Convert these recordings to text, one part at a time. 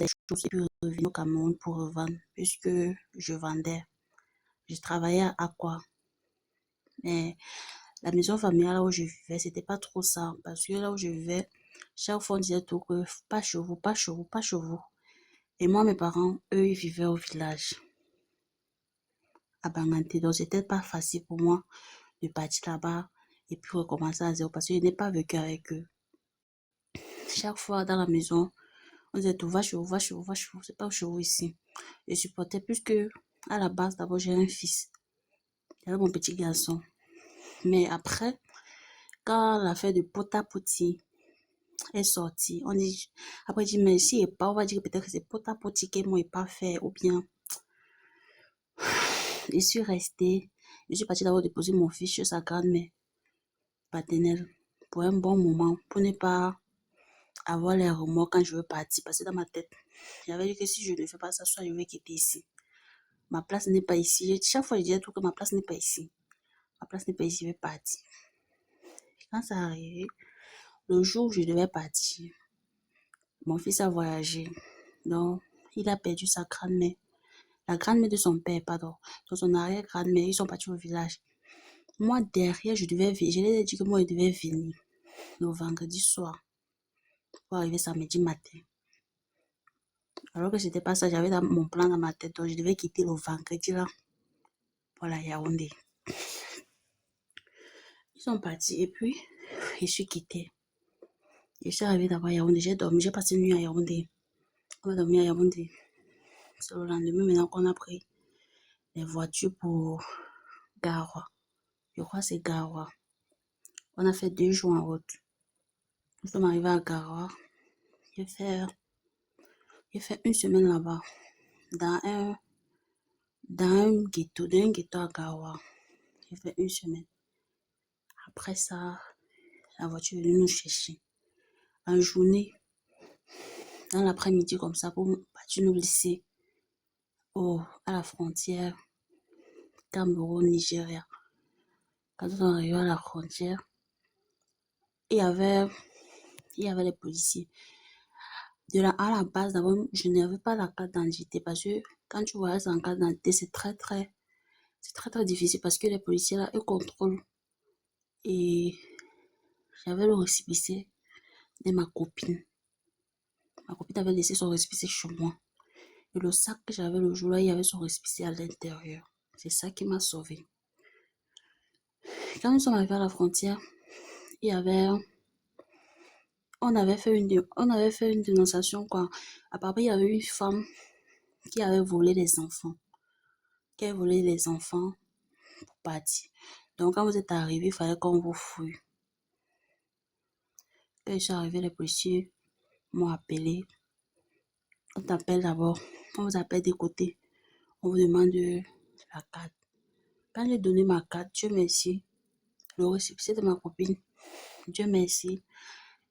des choses et puis revenir au Cameroun pour revendre, puisque je vendais. Je travaillais à quoi? Mais la maison familiale là où je vivais, c'était pas trop ça. Parce que là où je vivais, chaque fois on disait tout que pas chez vous, pas chez vous, pas chez vous. Et moi, mes parents, eux, ils vivaient au village, à Banganté. Donc, c'était pas facile pour moi de partir là-bas et puis recommencer à zéro parce que je n'ai pas vécu avec eux. Chaque fois dans la maison, on disait tout, va chez vous, va chez vous, va chez vous. C'est pas chez vous ici. Je supportais puisque, à la base, d'abord, j'ai un fils. J'avais mon petit garçon. Mais après, quand l'affaire de pota-poti est sortie, après, dit, mais si et pas, on va dire peut-être que c'est pota-poti qu'ils m'ont pas fait, ou bien, je suis restée, je suis partie d'abord déposer mon fils chez sa grand-mère paternelle pour un bon moment, pour ne pas avoir les remords quand je veux partir, parce que dans ma tête, j'avais dit que si je ne fais pas ça, soit je vais quitter ici. Ma place n'est pas ici. Chaque fois, je disais tout que ma place n'est pas ici. Ma place n'est pas ici, je vais partir. Quand ça arrivé, le jour où je devais partir, mon fils a voyagé. Donc, il a perdu sa grand-mère. La grand-mère de son père, pardon. Donc, son arrière-grand-mère, ils sont partis au village. Moi, derrière, je leur ai dit que moi, je devais venir le vendredi soir pour arriver samedi matin. Alors que c'était pas ça, j'avais mon plan dans ma tête. Donc, je devais quitter le vendredi là pour la Yaoundé. Ils sont partis et puis, je suis quittée. Je suis arrivée d'abord à Yaoundé. J'ai dormi, j'ai passé une nuit à Yaoundé. On a dormi à Yaoundé. C'est le lendemain maintenant qu'on a pris les voitures pour Garoua. Je crois que c'est Garoua. On a fait 2 jours en route. Nous sommes arrivés à Garoua. J'ai fait 1 semaine là-bas. Dans un ghetto, à Garoua. J'ai fait 1 semaine. Après ça, la voiture est venue nous chercher. En journée, dans l'après-midi comme ça, pour partir nous laisser à la frontière Cameroun-Nigeria. Quand on est arrivé à la frontière, il y avait les policiers. À la base, d'abord, je n'avais pas la carte d'identité parce que quand tu voyages sans carte d'identité, c'est très, très difficile parce que les policiers là, eux contrôlent. Et j'avais le récépissé de ma copine. Ma copine avait laissé son récépissé chez moi. Et le sac que j'avais le jour-là, il y avait son récépissé à l'intérieur. C'est ça qui m'a sauvée. Quand nous sommes arrivés à la frontière, on avait fait une dénonciation, quoi. Apparemment, il y avait une femme qui avait volé les enfants. Pour partir. Donc, quand vous êtes arrivé, il fallait qu'on vous fouille. Quand ils sont arrivés, les policiers m'ont appelé. On t'appelle d'abord. On vous appelle des côtés. On vous demande la carte. Quand j'ai donné ma carte, Dieu merci, le récépissé de ma copine, Dieu merci,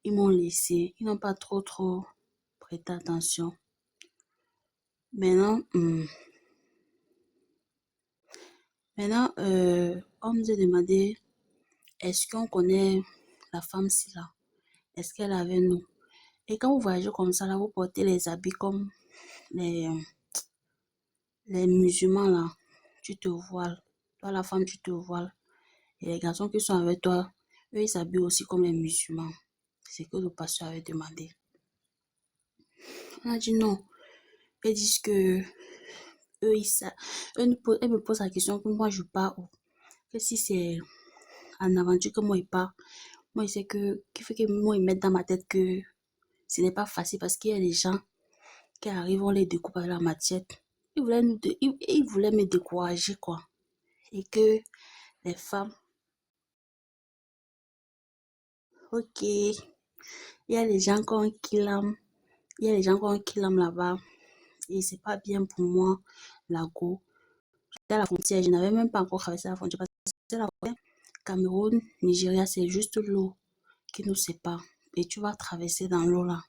ils m'ont laissé. Ils n'ont pas trop prêté attention. Maintenant, on nous a demandé, est-ce qu'on connaît la femme-ci là? Est-ce qu'elle est avec nous? Et quand vous voyagez comme ça, là, vous portez les habits comme les musulmans là. Tu te voiles. Toi, la femme, tu te voiles. Et les garçons qui sont avec toi, eux, ils s'habillent aussi comme les musulmans. C'est ce que le pasteur avait demandé. On a dit non. Ils disent que eux, elles me posent la question que moi, je pars où? Que si c'est en aventure que moi, je pars, moi, je sais qu'il faut que moi, ils mettent dans ma tête que ce n'est pas facile parce qu'il y a des gens qui arrivent, on les découpe avec la machette. Ils voulaient me décourager, quoi. Et que les femmes, ok, il y a les gens qui ont là-bas. Et c'est pas bien pour moi, la go. J'étais à la frontière, je n'avais même pas encore traversé la frontière parce que la frontière Cameroun, Nigeria, c'est juste l'eau qui nous sépare. Et tu vas traverser dans l'eau là.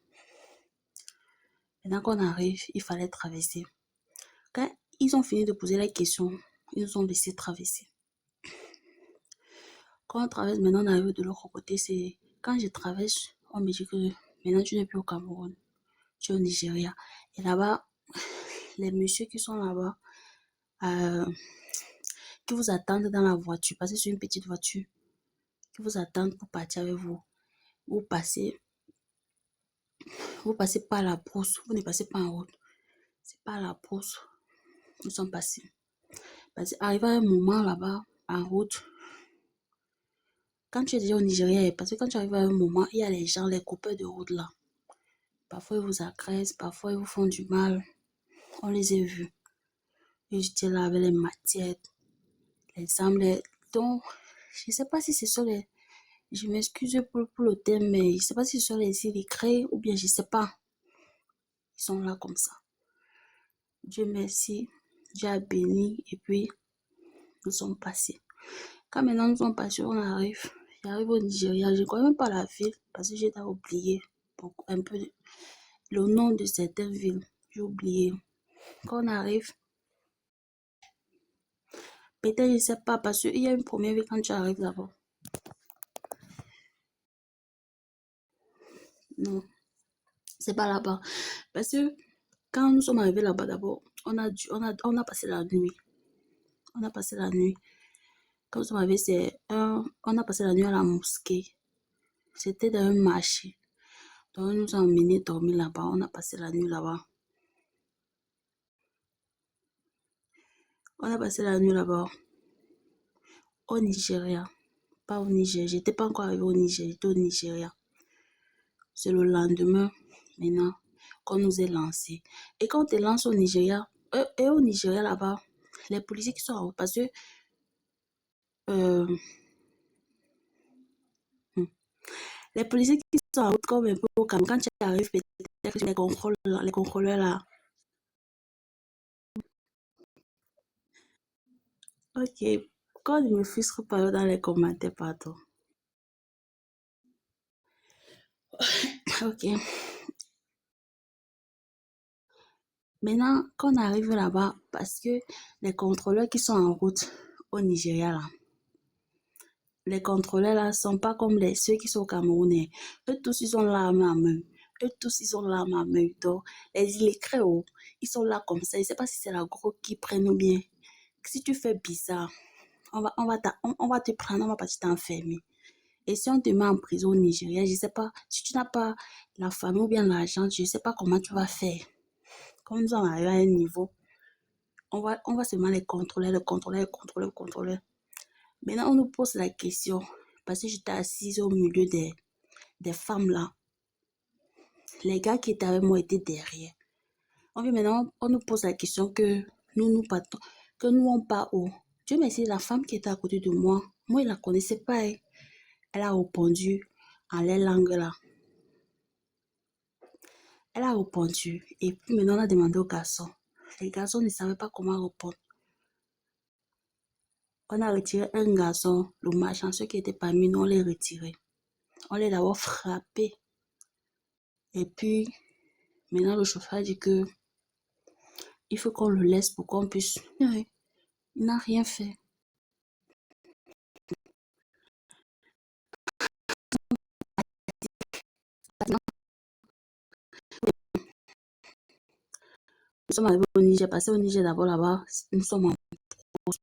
Maintenant qu'on arrive, il fallait traverser. Quand ils ont fini de poser la question, ils nous ont laissé traverser. Quand on traverse, maintenant on arrive de l'autre côté, c'est quand je traverse, on me dit que maintenant tu n'es plus au Cameroun. Tu es au Nigeria. Et là-bas, les messieurs qui sont là-bas, qui vous attendent dans la voiture, parce que c'est une petite voiture, qui vous attendent pour partir avec vous. Vous passez, vous passez par la brousse, vous ne passez pas en route. C'est par la brousse. Nous sommes passés. Parce qu'arrivé à un moment là-bas, en route, quand tu es déjà au Nigeria, parce que quand tu arrives à un moment, il y a les gens, les coupeurs de route là. Parfois, ils vous agressent, parfois, ils vous font du mal. On les a vus. Ils étaient là avec les machettes, les armes. Donc, je ne sais pas si ce sont les... Je m'excuse pour le terme, mais je ne sais pas si ce sont les illettrés ou bien je ne sais pas. Ils sont là comme ça. Dieu merci, Dieu a béni et puis nous sommes passés. Quand maintenant nous sommes passés, j'arrive au Nigeria. Je ne connais même pas la ville parce que j'ai oublié un peu le nom de certaines villes. J'ai oublié. Quand on arrive, peut-être je ne sais pas parce qu'il y a une première ville quand tu arrives là-bas. Non, c'est pas là-bas. Parce que quand nous sommes arrivés là-bas d'abord, on a passé la nuit. On a passé la nuit. Quand nous sommes arrivés, on a passé la nuit à la mosquée. C'était dans un marché. Donc, ils nous ont emmenés dormir là-bas. On a passé la nuit là-bas. On a passé la nuit là-bas. Au Nigeria. Pas au Niger. J'étais pas encore arrivée au Niger. J'étais au Nigeria. C'est le lendemain, maintenant, qu'on nous est lancé. Et quand on te lance au Nigeria, et au Nigeria là-bas, les policiers qui sont en haut, parce que euh, les policiers qui sont en route comme un peu au Cameroun, quand tu arrives, peut-être les contrôleurs là. Ok, quand je me frustre pas dans les commentaires, pardon. Ok, maintenant, quand on arrive là-bas, parce que les contrôleurs qui sont en route au Nigeria là, les contrôleurs là sont pas comme ceux qui sont au Cameroun. Eux tous, ils ont l'arme à main. Eux tous, ils ont l'arme à main. Donc, les illettrés, ils sont là comme ça. Je ne sais pas si c'est la gros qui prennent ou bien. Si tu fais bizarre, on va te prendre, on va partir t'enfermer. Et si on te met en prison au Nigeria, je ne sais pas, si tu n'as pas la famille ou bien l'argent, je ne sais pas comment tu vas faire. Comme nous sommes arrivés à un niveau, on va seulement les contrôler, les contrôler, les contrôler, les contrôler. Maintenant, on nous pose la question, parce que j'étais assise au milieu des femmes là. Les gars qui étaient avec moi étaient derrière. Enfin, maintenant, on nous pose la question que nous partons, que nous on part où. Dieu merci, la femme qui était à côté de moi, moi, je ne la connaissais pas. Elle a répondu en les langues là. Elle a répondu. Et puis maintenant, on a demandé aux garçons. Les garçons ne savaient pas comment répondre. On a retiré un garçon, le malchanceux qui était parmi nous, on l'a retiré. On l'a d'abord frappé. Et puis, maintenant, le chauffeur dit que il faut qu'on le laisse pour qu'on puisse. Il n'a rien fait. Nous sommes arrivés au Niger, passé au Niger d'abord là-bas. Nous sommes en bourse.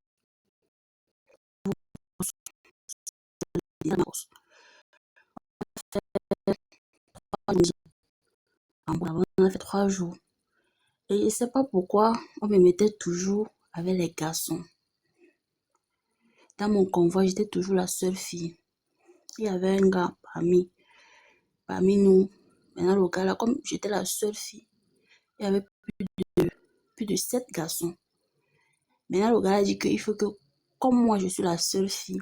On a fait 3 jours. Et je ne sais pas pourquoi on me mettait toujours avec les garçons. Dans mon convoi, j'étais toujours la seule fille. Il y avait un gars parmi nous. Maintenant, le gars là, comme j'étais la seule fille, il y avait plus de 7 garçons. Maintenant, le gars a dit qu'il faut que, comme moi, je suis la seule fille,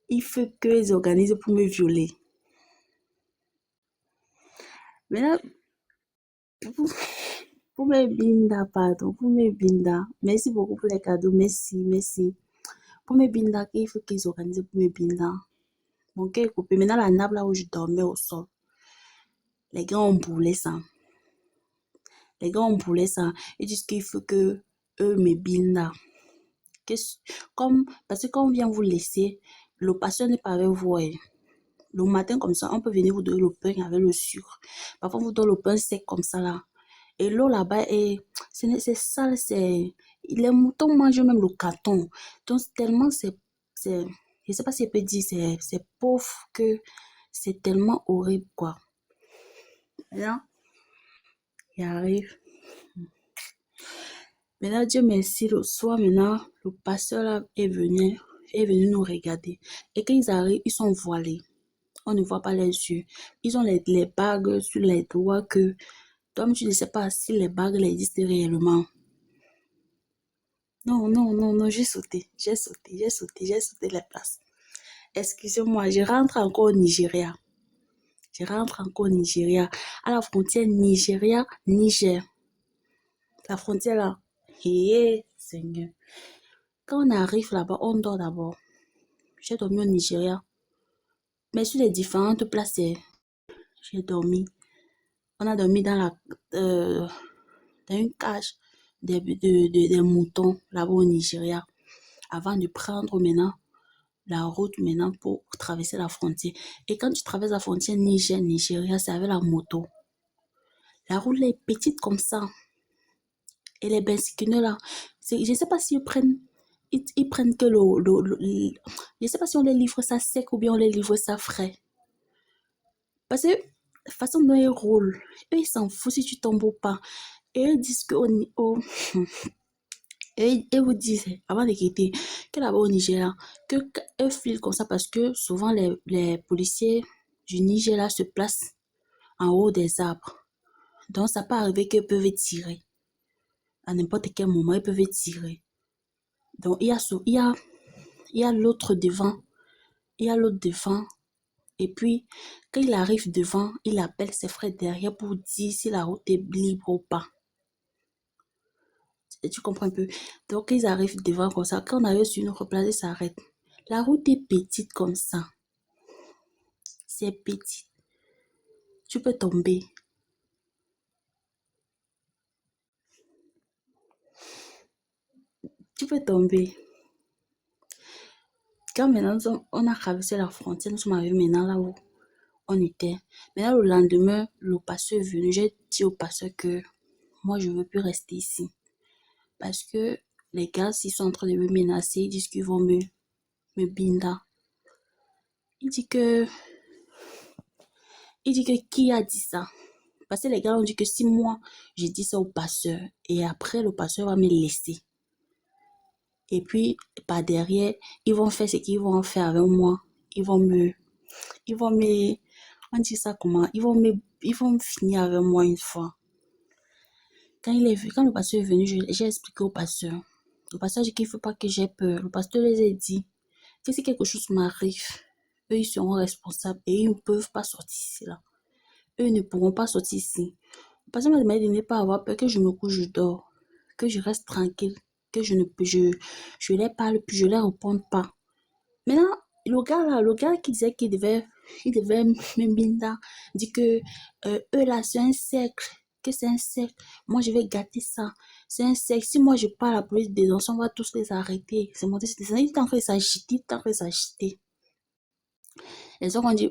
il faut qu'ils organisent pour me violer. Maintenant, pour mes binda, pardon, pour mes binda, merci beaucoup pour les cadeaux, merci. Pour mes binda, il faut qu'ils organisent pour mes binda. Mon cœur est coupé. Maintenant, la nappe là où je dormais au sol, les gars ont brûlé ça. Les gars ont brûlé ça. Ils disent qu'il faut que eux me binda. Parce que quand on vient vous laisser, le patient n'est pas avec vous. Le matin, comme ça, on peut venir vous donner le pain avec le sucre. Parfois, on vous donne le pain sec comme ça, là. Et l'eau là-bas c'est sale, les moutons mangent même le carton. Donc, tellement je sais pas si je peux dire, c'est pauvre que c'est tellement horrible, quoi. Là, il arrive. Maintenant, Dieu merci, le soir, maintenant, le pasteur là est venu nous regarder. Et quand ils arrivent, ils sont voilés. On ne voit pas les yeux. Ils ont les bagues sur les doigts que, toi, tu ne sais pas si les bagues existent réellement. Non, non, non, non, j'ai sauté les places. Excusez-moi, je rentre encore au Nigeria. Je rentre encore au Nigeria, à la frontière Nigeria-Niger. La frontière là, hé, Seigneur. Quand on arrive là-bas, on dort d'abord. J'ai dormi au Nigeria. Mais sur les différentes places, j'ai dormi. On a dormi dans une cage des moutons là-bas au Nigeria. Avant de prendre maintenant la route maintenant pour traverser la frontière. Et quand tu traverses la frontière Nigeria, c'est avec la moto. La route est petite comme ça. Et les bensiquineux là, je ne sais pas s'ils prennent, ils prennent que je ne sais pas si on les livre ça sec ou bien on les livre ça frais. Parce que la façon dont ils roulent, eux ils s'en foutent si tu tombes ou pas. Et ils disent et vous disent avant de quitter que là-bas au Nigeria, que eux filent comme ça parce que souvent les policiers du Nigeria se placent en haut des arbres. Donc ça peut arriver qu'ils peuvent tirer. À n'importe quel moment, ils peuvent tirer. Donc il y a l'autre devant. Il y a l'autre devant. Et puis, quand il arrive devant, il appelle ses frères derrière pour dire si la route est libre ou pas. Et tu comprends un peu? Donc, ils arrivent devant comme ça. Quand on arrive sur une autre place, ils s'arrêtent. La route est petite comme ça. C'est petit. Tu peux tomber. Tu peux tomber. Quand maintenant on a traversé la frontière, nous sommes arrivés maintenant là où on était. Maintenant, le lendemain, le pasteur est venu. J'ai dit au pasteur que moi, je ne veux plus rester ici. Parce que les gars, s'ils sont en train de me menacer, ils disent qu'ils vont me binda. Il dit que qui a dit ça? Parce que les gars ont dit que si moi, j'ai dit ça au pasteur, et après, le pasteur va me laisser. Et puis, par derrière, ils vont faire ce qu'ils vont faire avec moi. Ils vont me, on dit ça comment? Ils vont finir avec moi une fois. Quand le pasteur est venu, j'ai expliqué au pasteur. Le pasteur dit qu'il ne faut pas que j'ai peur. Le pasteur les a dit que si quelque chose m'arrive, eux, ils seront responsables et ils ne peuvent pas sortir ici, là. Eux ne pourront pas sortir ici. Le pasteur m'a demandé de ne pas avoir peur, que je me couche, je dors, que je reste tranquille, que je les parle, puis je les réponds pas. Maintenant, le gars qui disait il devait me binda, dit que eux là, c'est un cercle, que c'est un cercle. Moi, je vais gâter ça. C'est un cercle. Si moi, je pars à la police des enfants, on va tous les arrêter. C'est mon destin. Il est en train de s'agiter, il est en train de s'agiter. Les autres ont dit,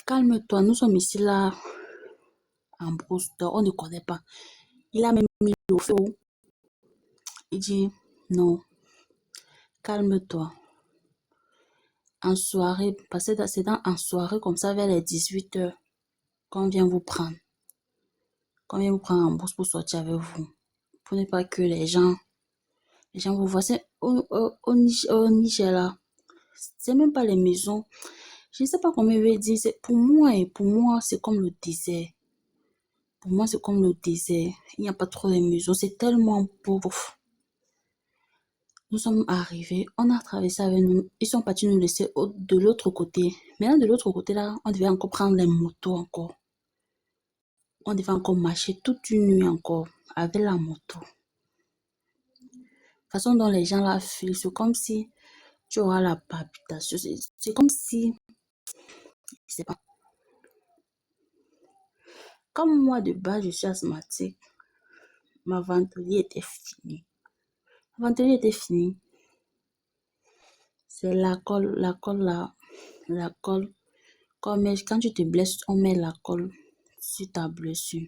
calme-toi, nous sommes ici là, en brousse d'or, on ne connaît pas. Il a même mis le feu. Il dit, non, calme-toi. En soirée, parce que c'est en soirée comme ça, vers les 18h, qu'on vient vous prendre. Qu'on vient vous prendre en bourse pour sortir avec vous. Pour ne pas que les gens vous voient. Au Niger là, c'est même pas les maisons. Je ne sais pas comment je vais dire. Pour moi, c'est comme le désert. Pour moi, c'est comme le désert. Il n'y a pas trop de maisons. C'est tellement pauvre. Nous sommes arrivés, on a traversé avec nous. Ils sont partis nous laisser de l'autre côté. Maintenant, de l'autre côté là, on devait encore prendre les motos encore. On devait encore marcher toute une nuit encore avec la moto. La façon dont les gens là filent, c'est comme si tu auras la palpitation. C'est comme si, je sais pas. Comme moi de base, je suis asthmatique. Ma ventolie était finie. Ma ventolie était finie. C'est la colle Quand tu te blesses, on met la colle sur ta blessure.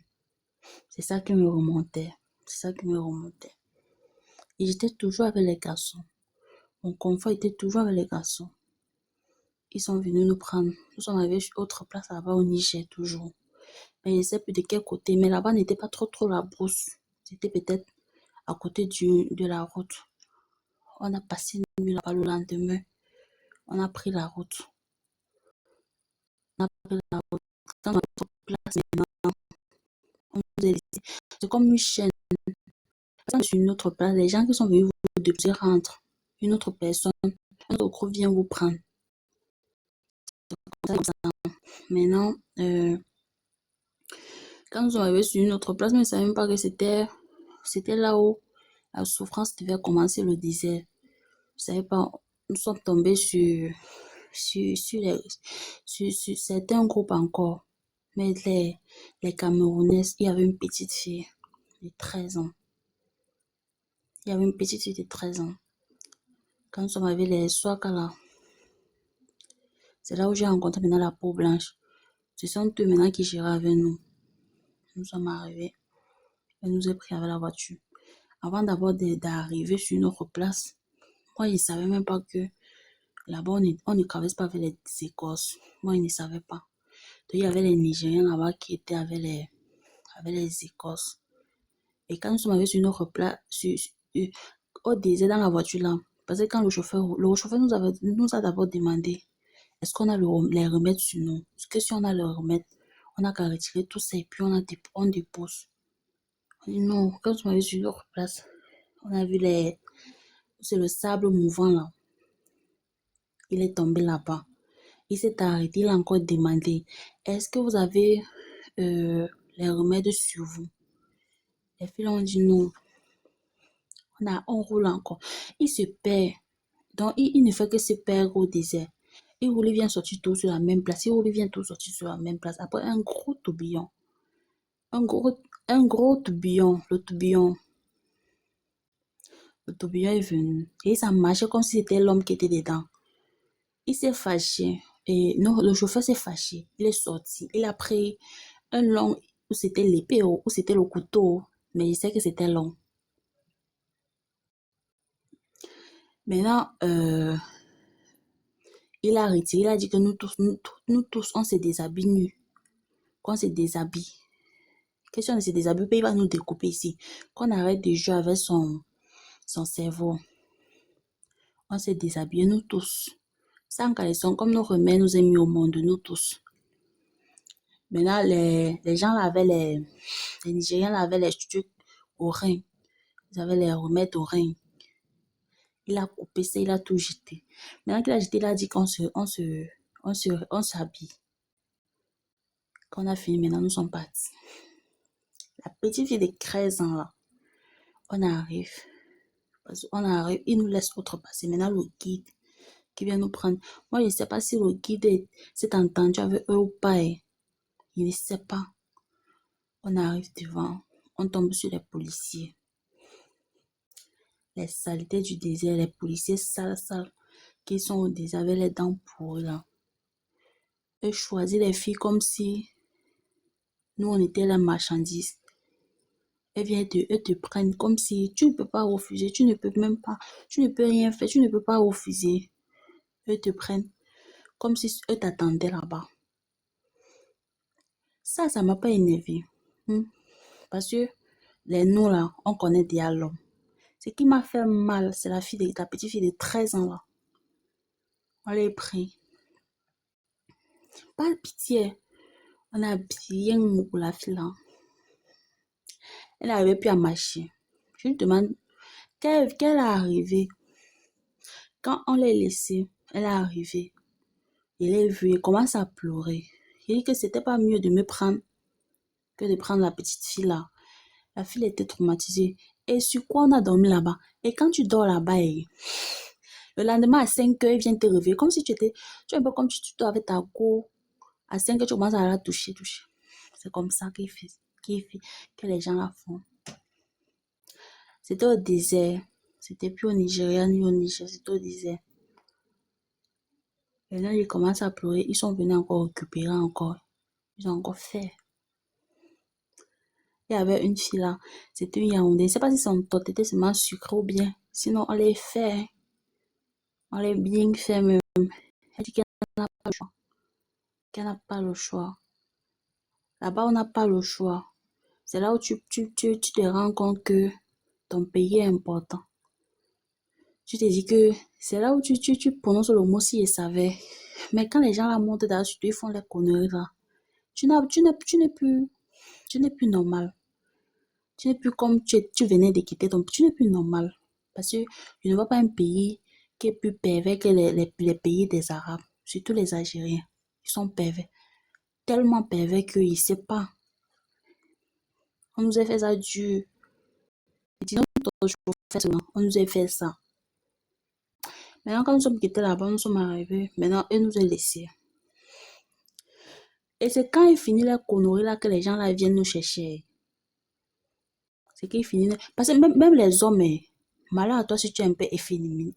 C'est ça qui me remontait. C'est ça qui me remontait. Et j'étais toujours avec les garçons. Mon confort était toujours avec les garçons. Ils sont venus nous prendre. Nous sommes arrivés sur autre place là-bas au Niger, toujours. Mais je ne sais plus de quel côté. Mais là-bas n'était pas trop la brousse. C'était peut-être à côté de la route. On a passé une nuit là-bas le lendemain. On a pris la route. On a pris la route. Dans notre place maintenant, on nous a laissé. C'est comme une chaîne. Sur une autre place, les gens qui sont venus vous déposer rentrent. Une autre personne, un autre groupe vient vous prendre. Maintenant, quand nous sommes arrivés sur une autre place, nous ne savions même pas que c'était là où la souffrance devait commencer, le désert. Je savais pas, nous sommes tombés sur certains groupes encore. Mais les Camerounaises, il y avait une petite fille de 13 ans. Il y avait une petite fille de 13 ans. Quand nous sommes arrivés les Swaka là, c'est là où j'ai rencontré maintenant la peau blanche. Ce sont eux maintenant qui géraient avec nous. Nous sommes arrivés. Elle nous a pris avec la voiture. Avant d'abord d'arriver sur une autre place, moi, je ne savais même pas que là-bas, on ne traverse pas avec les écorces. Moi, je ne savais pas. Donc, il y avait les Nigériens là-bas qui étaient avec les écorces. Et quand nous sommes arrivés sur une autre place, au désert dans la voiture là, parce que quand le chauffeur nous a d'abord demandé est-ce qu'on a les remèdes sur nous? Parce que si on a les remèdes, on n'a qu'à retirer tout ça et puis on dépose. On dit non, quand nous sommes arrivés sur une autre place, on a vu c'est le sable mouvant là. Il est tombé là-bas. Il s'est arrêté, il a encore demandé est-ce que vous avez les remèdes sur vous? Les filles ont dit non. On roule encore. Il se perd. Donc, il ne fait que se perdre au désert. Il roule, il vient sortir tout sur la même place. Il roule, il vient tout sortir sur la même place. Après, un gros tourbillon. Un gros tourbillon. Le tourbillon est venu. Et ça marchait comme si c'était l'homme qui était dedans. Il s'est fâché. Et non, le chauffeur s'est fâché. Il est sorti. Il a pris un long, ou c'était l'épée, ou c'était le couteau. Mais il sait que c'était long. Maintenant, il a retiré. Il a dit que nous tous, on se déshabille nus. Qu'on se déshabille. Question de se déshabiller, il va nous découper ici. Qu'on arrête de jouer avec son cerveau. On s'est déshabillé, nous tous. Sans caleçon, comme nos remèdes nous ont mis au monde, nous tous. Maintenant, les gens là avaient les Nigériens là avaient les trucs au rein. Ils avaient les remèdes au rein. Il a coupé ça, il a tout jeté. Maintenant qu'il a jeté, il a dit qu'on s'habille. Quand on a fini, maintenant nous sommes partis. La petite fille de 13 ans là, on arrive. Il nous laisse outrepasser. Maintenant le guide qui vient nous prendre. Moi, je ne sais pas si le guide s'est entendu avec eux ou pas. Il ne sait pas. On arrive devant. On tombe sur les policiers. Les saletés du désert. Les policiers sales qui sont au désert avec les dents pourries là. Eux choisissent les filles comme si nous, on était la marchandise. Eux te prennent comme si tu ne peux pas refuser. Tu ne peux même pas. Tu ne peux rien faire. Tu ne peux pas refuser. Eux te prennent comme si eux t'attendaient là-bas. Ça ne m'a pas énervé. Parce que les nous là, on connaît déjà l'homme. Ce qui m'a fait mal, c'est la petite fille de 13 ans là. On l'a pris. Pas de pitié. On a bien pour la fille là. Elle n'arrivait plus à marcher. Je lui demande qu'elle est arrivée. Quand on l'a laissée, elle est arrivée. Il est vu, il commence à pleurer. Il dit que c'était pas mieux de me prendre que de prendre la petite fille là. La fille était traumatisée. Et sur quoi on a dormi là-bas? Et quand tu dors là-bas, le lendemain à 5 heures, il vient te réveiller. Comme si tu es un peu comme si tu dors avec ta go. À 5 heures, tu commences à la toucher. C'est comme ça que les gens la font. C'était au désert. C'était plus au Nigeria ni au Niger. C'était au désert. Maintenant, ils commencent à pleurer. Ils sont venus encore récupérer encore. Ils ont encore fait. Il y avait une fille là. C'était une Yaoundé. Je ne sais pas si son tot était seulement sucré ou bien. Sinon, on les fait. On les bien fait même. Elle dit qu'elle n'a pas le choix. Qu'elle n'a pas le choix. Là-bas, on n'a pas le choix. C'est là où tu te rends compte que ton pays est important. Tu te dis que c'est là où tu prononces le mot si et savais. Mais quand les gens là montent là-dessus, ils font les conneries là. Tu n'es plus normal. Tu n'es plus comme tu venais de quitter ton... Tu n'es plus normal. Parce que je ne vois pas un pays qui est plus pervers que les pays des Arabes. Surtout les Algériens. Ils sont pervers. Tellement pervers qu'ils ne savent pas. On nous a fait ça dur. Disons on nous a fait ça. Maintenant, quand nous sommes quittés là-bas, nous sommes arrivés. Maintenant, eux nous ont laissés. Et c'est quand ils finissent la connerie là que les gens là viennent nous chercher. C'est qu'ils finissent. Parce que même les hommes, malheur à toi si tu es un peu efféminé.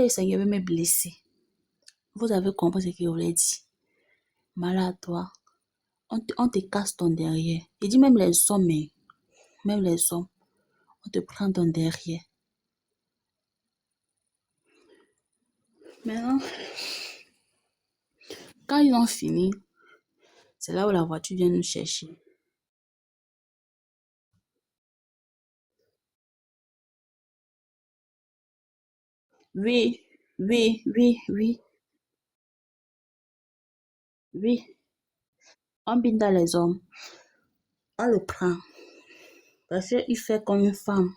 Ça y avait me blessé. Vous avez compris ce que je voulais dire. Malheur à toi. On te casse ton derrière. Il dit même les hommes, on te prend ton derrière. Maintenant, quand ils ont fini, c'est là où la voiture vient nous chercher. Oui, oui, oui, oui, oui. On binde dans les hommes. On le prend. Parce qu'il fait comme une femme.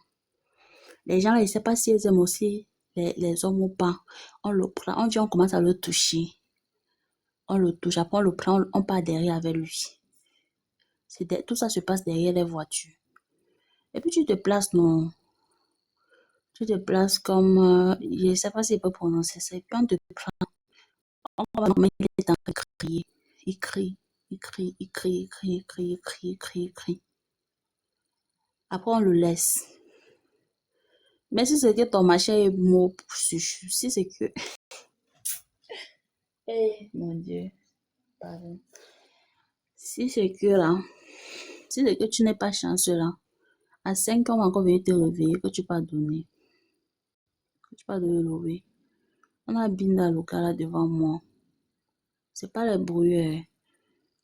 Les gens là, ils ne savent pas si ils aiment aussi les hommes ou pas. On le prend, on vient, on commence à le toucher. On le touche, après on le prend, on part derrière avec lui. Tout ça se passe derrière les voitures. Et puis tu te places, non? Tu te places comme, je ne sais pas si je peux prononcer ça. Et puis on te prend, on va comment il est en train de crier. Il crie, il crie, il crie, il crie, il crie, il crie, il crie, il crie. Après on le laisse. Mais si c'est que ton machin est mort, si c'est que... Eh, mon Dieu, pardon. Si c'est que là, si c'est que tu n'es pas chanceux là, à 5 ans, on va encore venir te réveiller, que tu pas donné. Que tu pas donné lever. On a Binda local là devant moi. C'est pas les brouilleurs.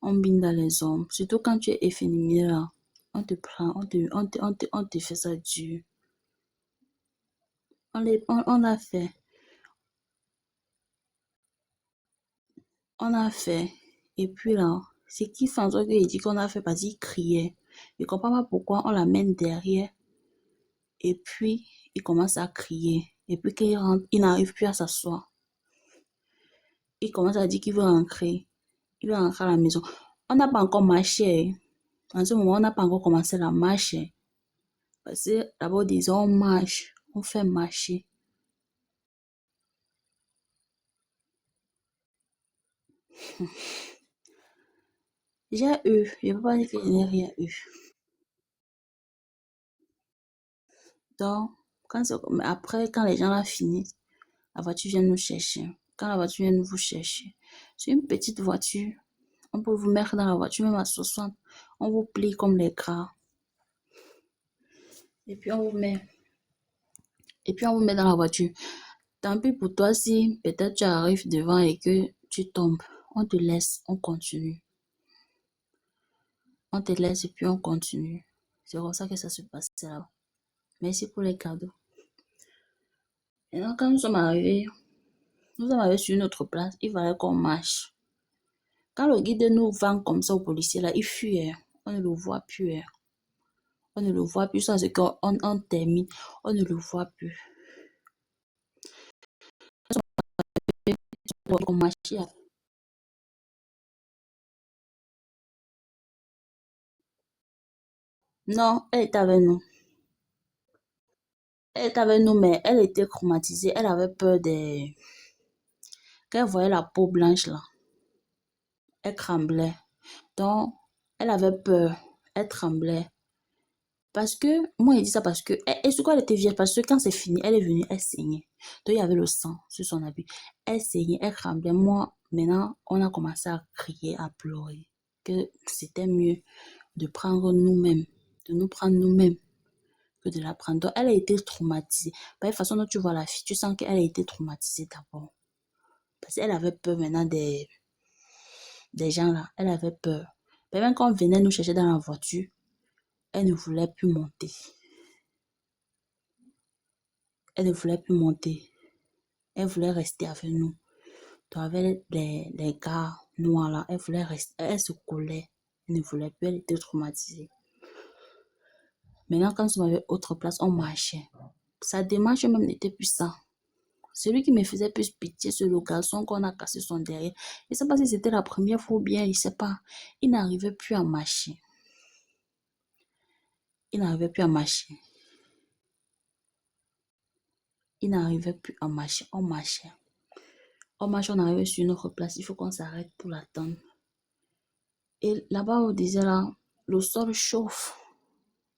On Binda les hommes. Surtout quand tu es efféminé là. On te prend, on te fait ça dur. On a fait. On a fait. Et puis là, c'est qui fait en sorte qu'il dit qu'on a fait parce qu'il criait. Je comprends pas pourquoi on l'amène derrière. Et puis, il commence à crier. Et puis, quand il rentre, il n'arrive plus à s'asseoir. Il commence à dire qu'il veut rentrer. Il veut rentrer à la maison. On n'a pas encore marché. En ce moment, on n'a pas encore commencé la marche. Parce que d'abord, disons, on marche. On fait marcher. J'ai eu. Je ne peux pas dire que je n'ai rien eu. Donc, après, quand les gens là finissent, la voiture vient nous chercher. Quand la voiture vient nous vous chercher, c'est une petite voiture. On peut vous mettre dans la voiture même à 60. On vous plie comme les gras. Et puis on vous met. Et puis on vous met dans la voiture. Tant pis pour toi si peut-être tu arrives devant et que tu tombes. On te laisse, on continue. On te laisse et puis on continue. C'est comme ça que ça se passe là. Merci pour les cadeaux. Et donc quand nous sommes arrivés sur notre place, il fallait qu'on marche. Quand le guide nous vend comme ça au policier là, il fuit. On ne le voit plus. On ne le voit plus. Ça, c'est qu'on termine. On ne le voit plus. On marchait. Non, elle était avec nous. Elle était avec nous, mais elle était traumatisée. Elle avait peur des... Quand elle voyait la peau blanche là, elle tremblait. Donc, elle avait peur. Elle tremblait. Moi, il dit ça parce que... Et ce elle était vierge, parce que quand c'est fini, elle est venue, elle saignait. Donc, il y avait le sang sur son habit. Elle saignait, elle tremblait. Moi, maintenant, on a commencé à crier, à pleurer. Que c'était mieux de prendre nous-mêmes, de nous prendre nous-mêmes, que de la prendre. Donc, elle a été traumatisée. Par la façon dont tu vois la fille, tu sens qu'elle a été traumatisée d'abord. Parce qu'elle avait peur maintenant des gens là. Elle avait peur. Mais même quand on venait nous chercher dans la voiture, elle ne voulait plus monter. Elle ne voulait plus monter. Elle voulait rester avec nous. Donc, avec les gars noirs là, elle voulait rester. Elle se collait. Elle ne voulait plus. Elle était traumatisée. Maintenant, quand on avait autre place, on marchait. Sa démarche même n'était plus ça. Celui qui me faisait plus pitié, c'est le garçon qu'on a cassé son derrière. Je ne sais pas si c'était la première fois ou bien, je ne sais pas. Il n'arrivait plus à marcher. Il n'arrivait plus à marcher. Il n'arrivait plus à marcher. On marchait. On marchait, on arrivait sur une autre place. Il faut qu'on s'arrête pour l'attendre. Et là-bas, on disait là, le sol chauffe.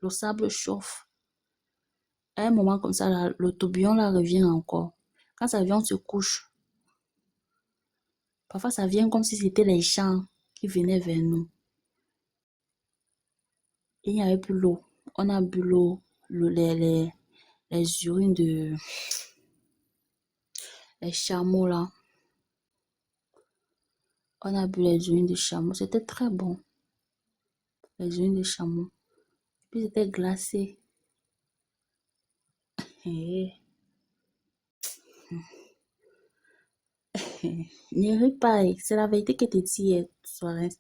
Le sable chauffe. À un moment comme ça, là, le tourbillon là revient encore. Quand ça vient, on se couche. Parfois, ça vient comme si c'était les gens qui venaient vers nous. Il n'y avait plus l'eau. On a bu l'eau, les urines les chameaux là. On a bu les urines de chameaux. C'était très bon. Les urines de chameaux. Puis c'était glacé. Et... ne ris pas. C'est la vérité que te dis, Suarez.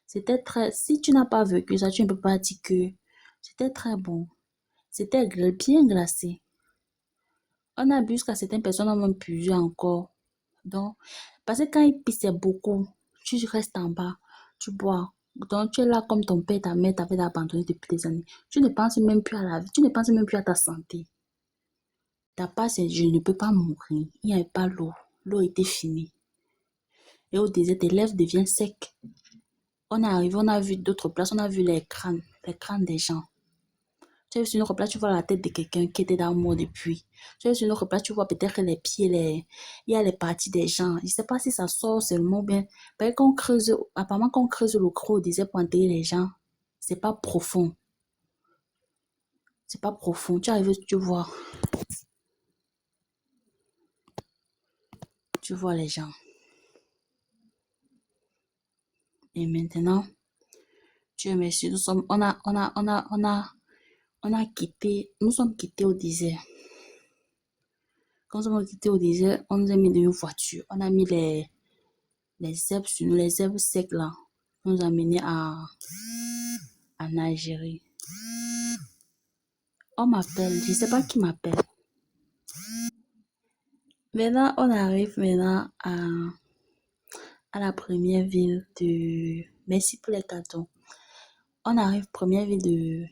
C'était très... Si tu n'as pas vécu ça, tu ne peux pas dire que c'était très bon. C'était bien glacé. On a bu jusqu'à certaines personnes ont même bu encore. Donc, parce que quand il pissait beaucoup, tu restes en bas, tu bois. Donc, tu es là comme ton père, ta mère t'avait abandonné depuis des années. Tu ne penses même plus à la vie, tu ne penses même plus à ta santé. Ta part, c'est je ne peux pas mourir. Il n'y avait pas l'eau. L'eau était finie. Et au désert, tes lèvres deviennent secs. On est arrivé, on a vu d'autres places, on a vu les crânes des gens. Tu es sur une autre place, tu vois la tête de quelqu'un qui était dans le mort depuis. Tu es sur une autre place, tu vois peut-être les pieds, il y a les parties des gens. Je ne sais pas si ça sort seulement bien. Parce qu'on creuse, apparemment qu'on creuse le creux, on disait pour enterrer les gens. C'est pas profond. C'est pas profond. Tu arrives, tu vois les gens. Et maintenant, Dieu merci, nous sommes, on a quitté, nous sommes quittés au désert. Quand nous sommes quittés au désert, on nous a mis dans une voiture. On a mis les herbes sur nous, les herbes secs là. On nous a menés en Algérie. On m'appelle, je ne sais pas qui m'appelle. Maintenant, on arrive maintenant à la première ville de... Merci pour les cadeaux. On arrive première ville de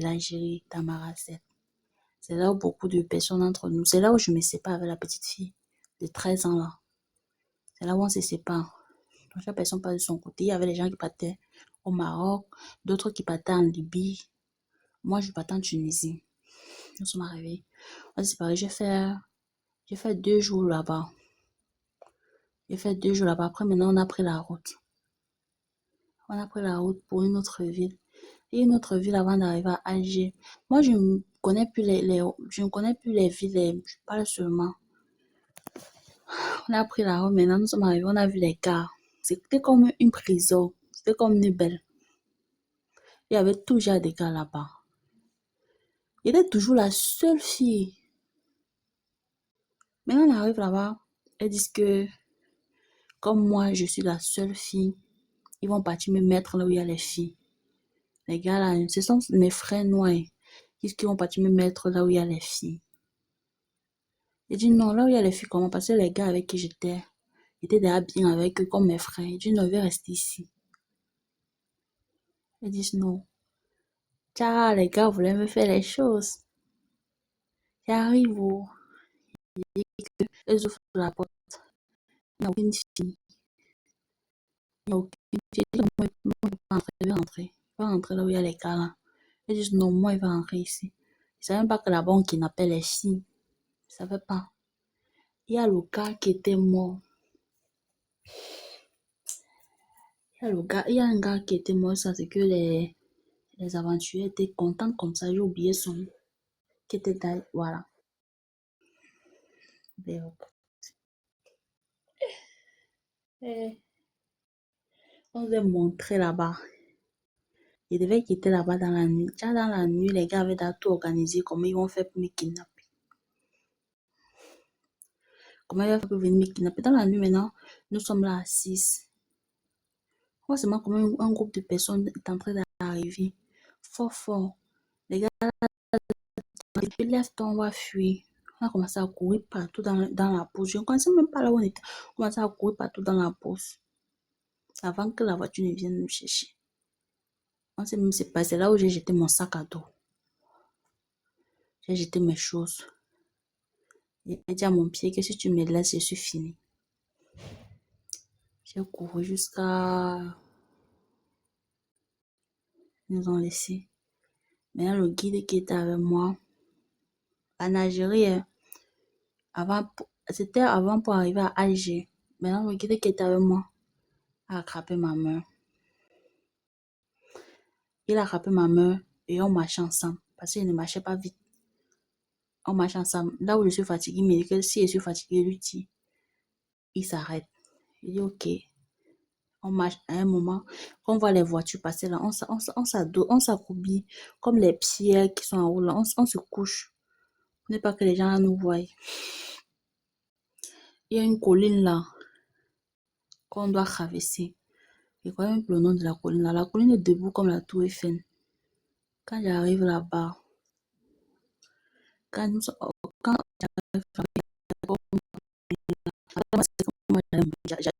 l'Algérie, Tamaracet. C'est là où beaucoup de personnes entre nous. C'est là où je me sépare avec la petite fille de 13 ans là. C'est là où on se sépare. Donc, chaque personne part de son côté. Il y avait des gens qui partaient au Maroc, d'autres qui partaient en Libye. Moi, je partais en Tunisie. Nous sommes arrivés. On s'est séparés. J'ai fait 2 jours là-bas. Après, maintenant, on a pris la route. On a pris la route pour une autre ville. Et une autre ville avant d'arriver à Alger. Moi, je ne connais plus je ne connais plus les villes. Je parle seulement. On a pris la route. Maintenant, nous sommes arrivés. On a vu les gares. C'était comme une prison. C'était comme une belle. Il y avait toujours des gars là-bas. J'étais toujours la seule fille. Maintenant, on arrive là-bas. Elles disent que, comme moi, je suis la seule fille, ils vont partir me mettre là où il y a les filles. Les gars là, ce sont mes frères noirs. Ils vont partir me mettre là où il y a les filles. J'ai dit non, là où il y a les filles, comment? Parce que les gars avec qui j'étais déjà bien avec eux comme mes frères. J'ai dit non, je vais rester ici. Ils disent non. Tiens, les gars voulaient me faire les choses. J'arrive ils ouvrent la porte. Il n'y a aucune fille. Il n'y a aucune fille. Je dis non, moi, je ne peux pas rentrer. Je vais rentrer. Je vais rentrer là où il y a les gars là. Ils disent non, moi, il va rentrer ici. Ils ne savaient même pas que là-bas, on kidnappait les filles. Ils ne savaient pas. Il y a le gars qui était mort. Il y a un gars qui était mort, ça c'est que les aventuriers étaient contents comme ça. J'ai oublié son nom. Qui était là, voilà. Et on devait montrer là-bas. Il devait quitter là-bas dans la nuit. Déjà dans la nuit, les gars avaient tout organisé. Comment ils vont faire pour me kidnapper? Comment ils vont faire pour venir me kidnapper? Dans la nuit maintenant, nous sommes là à 6. Moi, seulement comment un groupe de personnes est en train d'arriver. Fort, fort. Les gars, lève-toi, on va fuir. On a commencé à courir partout dans la pause. Je ne connaissais même pas là où on était. On a commencé à courir partout dans la pause. Avant que la voiture ne vienne nous chercher. On s'est même passé là où j'ai jeté mon sac à dos. J'ai jeté mes choses. J'ai dit à mon pied que si tu me laisses, je suis fini. J'ai couru jusqu'à... Ils nous ont laissé. Maintenant, le guide qui était avec moi, en Algérie, c'était avant pour arriver à Alger. Maintenant, le guide qui était avec moi a attrapé ma main. Il a attrapé ma main et on marchait ensemble parce qu'il ne marchait pas vite. On marchait ensemble. Là où je suis fatiguée, il me dit que si je suis fatiguée, lui dit, il s'arrête. Il dit ok. On marche à un moment, on voit les voitures passer là, on s'accroupit comme les pierres qui sont en haut là, on se couche. On n'est pas que les gens là nous voient. Il y a une colline là qu'on doit traverser. Je connais même le nom de la colline là. La colline est debout comme la tour Eiffel. Quand j'arrive là-bas, quand j'arrive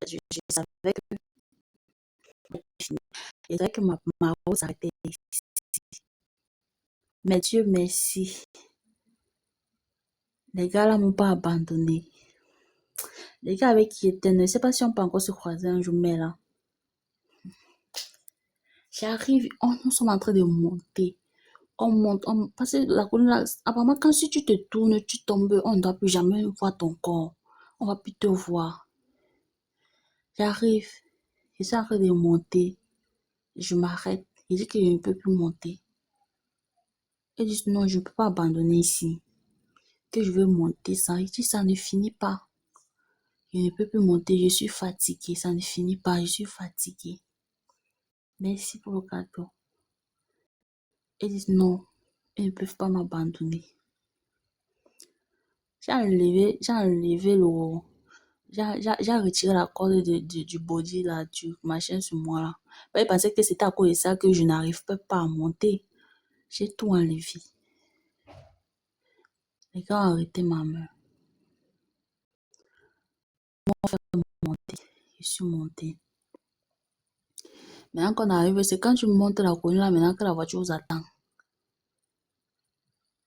je savais que je savais que ma route s'arrêtait ici. Mais Dieu merci, les gars là m'ont pas abandonné. Les gars avec qui étaient, ne sais pas si on peut encore se croiser un jour, mais là, j'arrive, nous sommes en train de monter. On monte, parce que la colline là, apparemment, quand si tu te tournes, tu tombes, on ne doit plus jamais voir ton corps. On va plus te voir. J'arrive, je suis en train de monter. Je m'arrête. Je dis que je ne peux plus monter. Ils disent non, je ne peux pas abandonner ici. Que je veux monter ça. Il dit ça ne finit pas. Je ne peux plus monter, je suis fatiguée. Ça ne finit pas, je suis fatiguée. Merci pour le cadeau. Ils disent non, ils ne peuvent pas m'abandonner. J'ai enlevé j'ai retiré la corde du body là, du machin sur moi là. Ils pensaient que c'était à cause de ça que je n'arrive pas à monter. J'ai tout enlevé. Les gars ont arrêté ma main. Ils m'ont fait monter. Je suis montée. Maintenant qu'on arrive, c'est quand tu montes la colline là, maintenant que la voiture vous attend.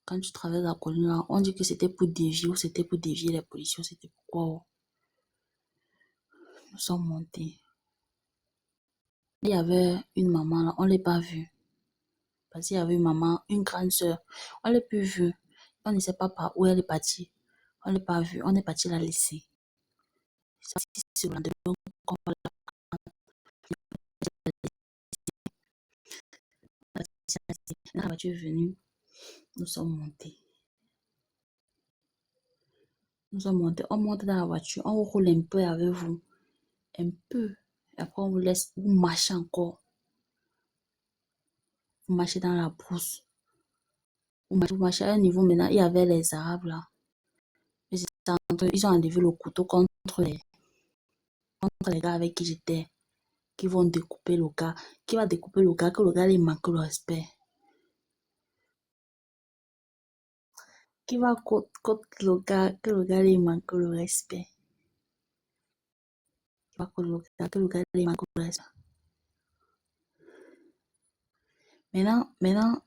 Quand tu traverses la colline là, on dit que c'était pour dévier ou c'était pour dévier les policiers, c'était pourquoi. Nous sommes montés. Il y avait une maman là, on ne l'a pas vue. Parce qu'il y avait une maman, une grande soeur. On ne l'a plus vue. On ne sait pas par où elle est partie. On ne l'a pas vue. On est parti la laisser. C'est le lendemain qu'on va la laisser. La voiture est venue. Nous sommes montés. Nous sommes montés. On monte dans la voiture. On roule un peu avec vous. Un peu. Et après, on vous laisse. Vous marchez encore. Vous marchez dans la brousse. Vous marchez à un niveau maintenant. Il y avait les Arabes là. Ils ont enlevé le couteau contre les gars avec qui j'étais. Qui vont découper le gars. Qui va découper le gars, que le gars lui manque le respect. Qui va contre le gars, que le gars lui manque le respect. Qui va contre le gars, que le gars lui manque le respect. Maintenant,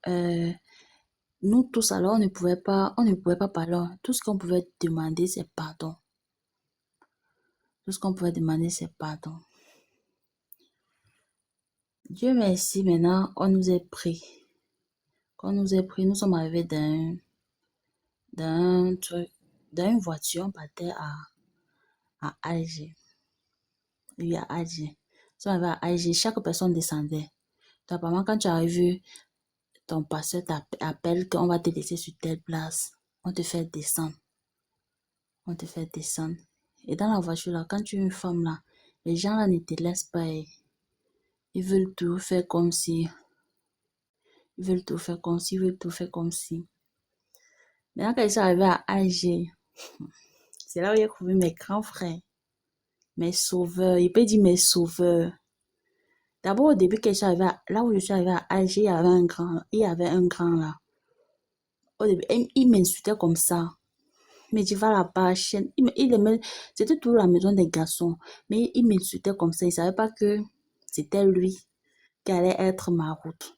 nous tous alors, on ne pouvait pas parler. Tout ce qu'on pouvait demander, c'est pardon. Tout ce qu'on pouvait demander, c'est pardon. Dieu merci, maintenant, on nous est pris. Quand on nous est pris, nous sommes arrivés d'un truc, dans une voiture, on partait à Alger. Oui, à Alger. Si on arrivait à Alger, chaque personne descendait. Donc, apparemment, quand tu arrives, ton passeur t'appelle qu'on va te laisser sur telle place. On te fait descendre. On te fait descendre. Et dans la voiture, là, quand tu es une femme, là, les gens, là, ne te laissent pas. Ils veulent tout faire comme si. Ils veulent tout faire comme si. Ils veulent tout faire comme si. Maintenant, quand ils sont arrivés à Alger, c'est là où j'ai trouvé mes grands frères, mes sauveurs. Il peut dire mes sauveurs. D'abord, au début, quand ils sont arrivés là où je suis arrivée à Alger, il y avait un grand là. Au début, il m'insultait comme ça. Mais tu vas là-bas, c'était toujours la maison des garçons. Mais il m'insultait comme ça. Il ne savait pas que c'était lui qui allait être ma route.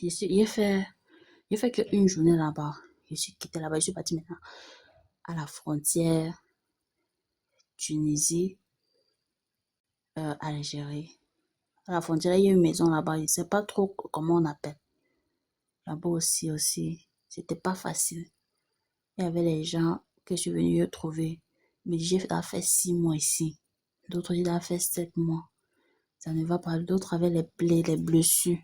J'ai fait qu'une journée là-bas. Je suis quittée là-bas. Je suis partie maintenant à la frontière Tunisie, Algérie. À la frontière, il y a une maison là-bas. Je ne sais pas trop comment on appelle. Là-bas aussi, c'était pas facile. Il y avait les gens que je suis venue trouver. Mais j'ai fait 6 mois ici. D'autres, j'ai fait 7 mois. Ça ne va pas. D'autres avaient les plaies, les blessures.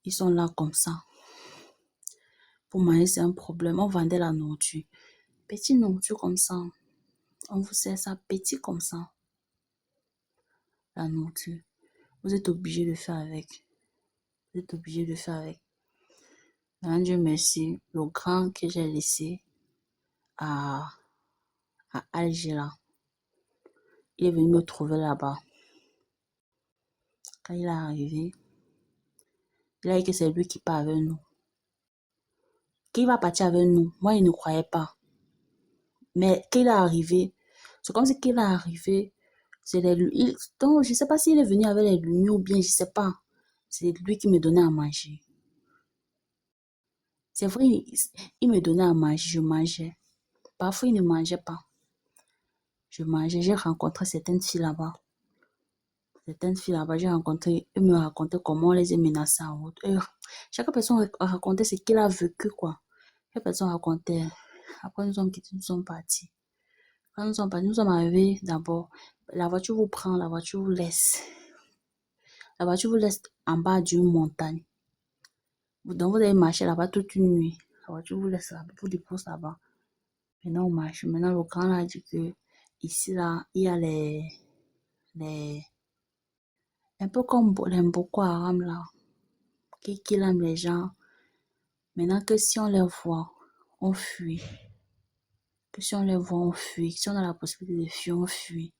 Ils sont là comme ça. Pour manger, c'est un problème. On vendait la nourriture. Petite nourriture comme ça. On vous sert ça petit comme ça. La nourriture. Vous êtes obligé de faire avec. Vous êtes obligé de faire avec. Dieu merci. Le grand que j'ai laissé à Alger là, il est venu me trouver là-bas. Quand il est arrivé, il a dit que c'est lui qui part avec nous. Qu'il va partir avec nous. Moi, il ne croyait pas. Mais qu'il est arrivé, c'est comme si qu'il est arrivé, donc je ne sais pas s'il est venu avec les lumières ou bien, je ne sais pas. C'est lui qui me donnait à manger. C'est vrai, il me donnait à manger, je mangeais. Parfois, il ne mangeait pas. Je mangeais, j'ai rencontré certaines filles là-bas. J'ai rencontré, elles me racontaient comment on les a menacées en route. Chaque personne racontait ce qu'il a vécu, quoi. Chaque personne racontait. Après, nous sommes quittés, nous sommes partis. Quand nous sommes partis, nous sommes arrivés d'abord. La voiture vous prend, la voiture vous laisse. La voiture vous laisse en bas d'une montagne. Donc, vous allez marcher là-bas toute une nuit. La voiture vous laisse là-bas, vous dépose là-bas. Maintenant, on marche. Maintenant, le grand a dit que ici, là, il y a un peu comme les Boko Haram, là, qui aiment les gens. Maintenant que si on les voit, on fuit. Que si on les voit, on fuit. Si on a la possibilité de fuir, on fuit.